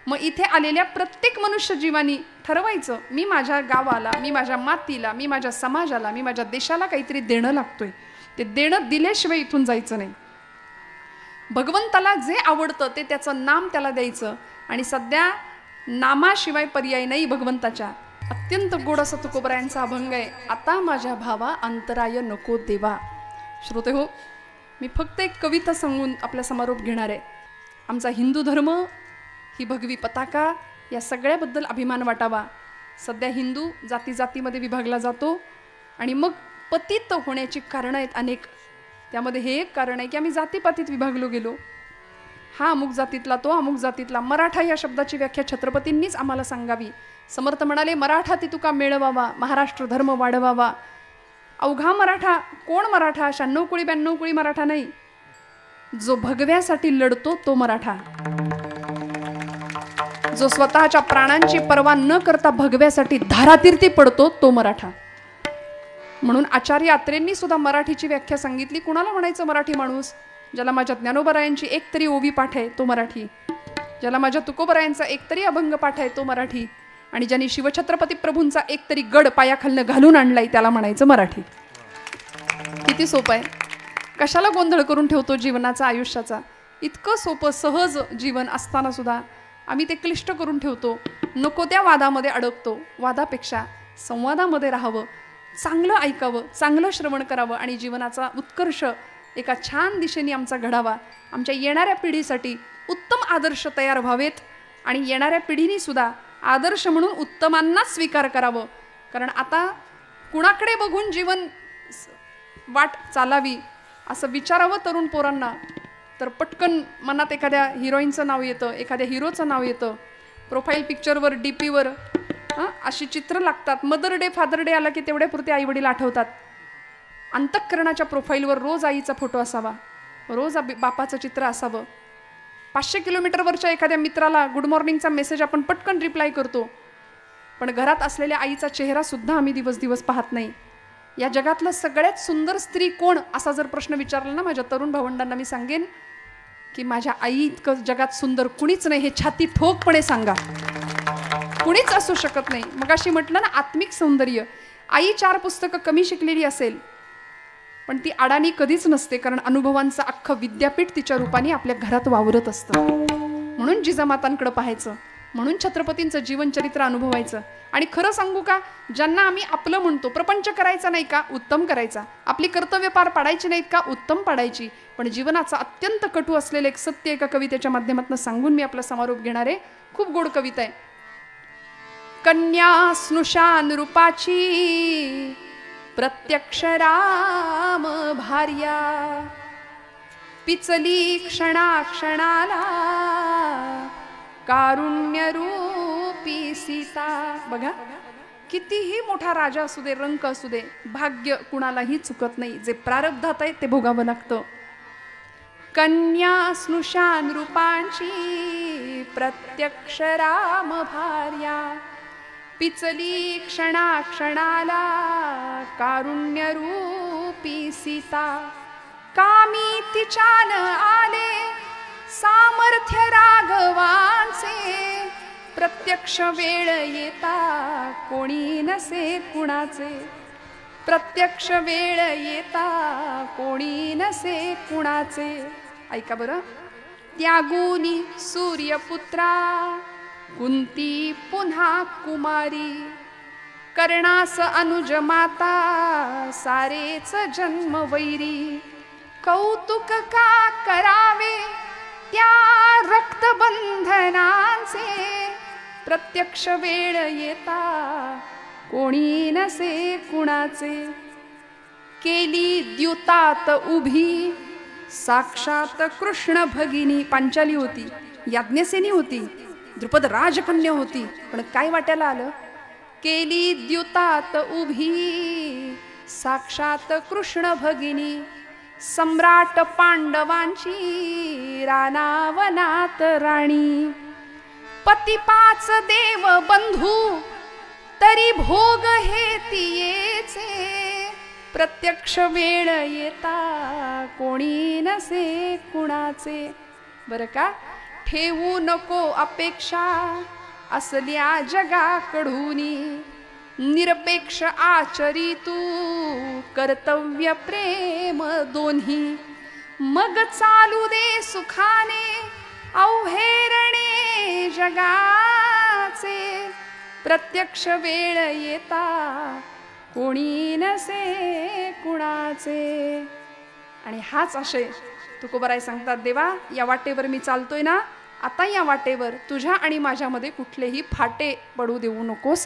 मग इथे आलेल्या प्रत्येक मनुष्य जीवानी ठरवायचं, मी माझ्या गावाला, मी माझ्या मातीला, मी माझ्या समाजाला, मी माझ्या देशाला काहीतरी देणं लागतोय. ते देणं दिल्याशिवाय इथून जायचं नाही. भगवंताला जे आवडतं ते त्याचं नाम त्याला द्यायचं. आणि सध्या नामाशिवाय पर्याय नाही भगवंताच्या. अत्यंत गोड असा तुकोबरायांचा अभंग आहे. आता माझ्या भावा अंतराय नको देवा. श्रोते हो, मी फक्त एक कविता सांगून आपला समारोप घेणार आहे. आमचा हिंदू धर्म ही भगवी पताका, या सगळ्याबद्दल अभिमान वाटावा. सध्या हिंदू जाती जातीमध्ये विभागला जातो आणि मग पतित होण्याची कारणं आहेत अनेक. त्यामध्ये हे एक कारण आहे की आम्ही जातीपातीत विभागलो गेलो. हा अमुक जातीतला, तो अमुक जातीतला. मराठा या शब्दाची व्याख्या छत्रपतींनीच आम्हाला सांगावी. समर्थ म्हणाले, मराठा ती तुका मिळवावा, महाराष्ट्र धर्म वाढवावा. अवघा मराठा. कोण मराठा? 96 कुळी 92 कुळी मराठा नाही. जो भगव्यासाठी लढतो तो मराठा. जो स्वतःच्या प्राणांची पर्वा न करता भगव्यासाठी धारातीर्थी पडतो तो मराठा. म्हणून आचार्य अत्रेंनी सुद्धा मराठीची व्याख्या सांगितली. कुणाला म्हणायचं मराठी माणूस? ज्याला माझ्या ज्ञानोबरायांची एक तरी ओवी पाठ आहे तो मराठी, ज्याला माझ्या तुकोबरायांचा एक तरी अभंग पाठ आहे तो मराठी, आणि ज्यांनी शिवछत्रपती प्रभूंचा एक तरी गड पायाखालनं घालून आणलाय त्याला म्हणायचं मराठी. किती सोपं आहे. कशाला गोंधळ करून ठेवतो जीवनाचा, आयुष्याचा. इतकं सोपं सहज जीवन असताना सुद्धा आम्ही ते क्लिष्ट करून ठेवतो. नको त्या वादामध्ये अडकतो. वादापेक्षा संवादामध्ये राहावं, चांगलं ऐकावं, चांगलं श्रवण करावं आणि जीवनाचा उत्कर्ष एका छान दिशेने आमचा घडावा. आमच्या येणाऱ्या पिढीसाठी उत्तम आदर्श तयार व्हावेत आणि येणाऱ्या पिढीने सुद्धा आदर्श म्हणून उत्तमांनाच स्वीकार करावं. कारण आता कुणाकडे बघून जीवन वाट चालावी असं विचारावं तरुण पोरांना तर पटकन मनात एखाद्या हिरोईनचं नाव येतं, एखाद्या हिरोचं नाव येतं. प्रोफाईल पिक्चरवर, डीपीवर अशी चित्र लागतात. मदर डे, फादर डे आला की तेवढ्यापुरते आईवडील आठवतात. अंतःकरणाच्या प्रोफाईलवर रोज आईचा फोटो असावा, रोज बापाचं चित्र असावं. 500 किलोमीटरवरच्या एखाद्या मित्राला गुड मॉर्निंगचा मेसेज आपण पटकन रिप्लाय करतो, पण घरात असलेल्या आईचा चेहरा सुद्धा आम्ही दिवस दिवस पाहत नाही. या जगातलं सगळ्यात सुंदर स्त्री कोण असा जर प्रश्न विचारला ना माझ्या तरुण भावंडांना, मी सांगेन की माझ्या आई इतकं जगात सुंदर कुणीच नाही. हे छाती ठोकपणे सांगा. कुणीच असू शकत नाही. मगाशी म्हटलं ना आत्मिक सौंदर्य. आई 4 पुस्तकं कमी शिकलेली असेल पण ती अडाणी कधीच नसते, कारण अनुभवांचं अख्खं विद्यापीठ तिच्या रूपाने आपल्या घरात वावरत असतं. म्हणून जिजामातांकडे पाहायचं, म्हणून छत्रपतींचं जीवनचरित्र अनुभवायचं. आणि खरं सांगू का, ज्यांना आम्ही आपलं म्हणतो, प्रपंच करायचा नाही का? उत्तम करायचा. आपली कर्तव्य पार पाडायची नाहीत का? उत्तम पाडायची. पण जीवनाचा अत्यंत कटू असलेलं एक सत्य एका कवितेच्या माध्यमातून सांगून मी आपला समारोप घेणार आहे. खूप गोड कविता आहे. कन्या स्नुषान रूपाची प्रत्यक्ष राम भार्या, पिचली क्षणाक्षणाला कारुण्य रूपी सीता. बघा, कितीही मोठा राजा असू दे, रंक असू दे, भाग्य कुणालाही चुकत नाही. जे प्रारब्धात आहे ते भोगावं लागतं. कन्या स्नुषान रूपांची प्रत्यक्ष राम भार्या, पिचली क्षणाक्षणाला कारुण्य रूपी सीता. कामी तिच्यान आले सामर्थ्य राघवांचे, प्रत्यक्ष वेळ येता कोणी नसे कुणाचे. प्रत्यक्ष वेळ येता कोणी नसे कुणाचे. ऐका बरं. त्यागुनी सूर्यपुत्रा कुंती पुन्हा कुमारी, कर्णास अनुज माता सारेच जन्म वैरी. कौतुक का करावे त्या रक्तबंधनांचे, प्रत्यक्ष वेळ येता कोणी नसे कुणाचे. केली द्युतात उभी साक्षात कृष्ण भगिनी. पांचाली होती, याज्ञसेनी होती, द्रुपद राजकन्या होती, पण काय वाट्याला आलं? केली द्युतात उभी साक्षात कृष्ण भगिनी. सम्राट पांडवांची रानावनात राणी. पती 5 देव बंधू तरी भोग हे तियेचे, प्रत्यक्ष वेळ येता कोणी नसे कुणाचे. बरं का? ठेवू नको अपेक्षा असल्या जगाकडूनी, निरपेक्ष आचरी तू कर्तव्य प्रेम दोन्ही. मग चालू दे सुखाने अवहेरणे जगाची, देवाचे प्रत्यक्ष वेळ येता कोणी नसे कुणाचे. आणि हाच आशय तुकोबराय सांगतात, देवा या वाटेवर मी चालतोय ना, आता या वाटेवर तुझ्या आणि माझ्यामध्ये कुठलेही फाटे पडू देऊ नकोस.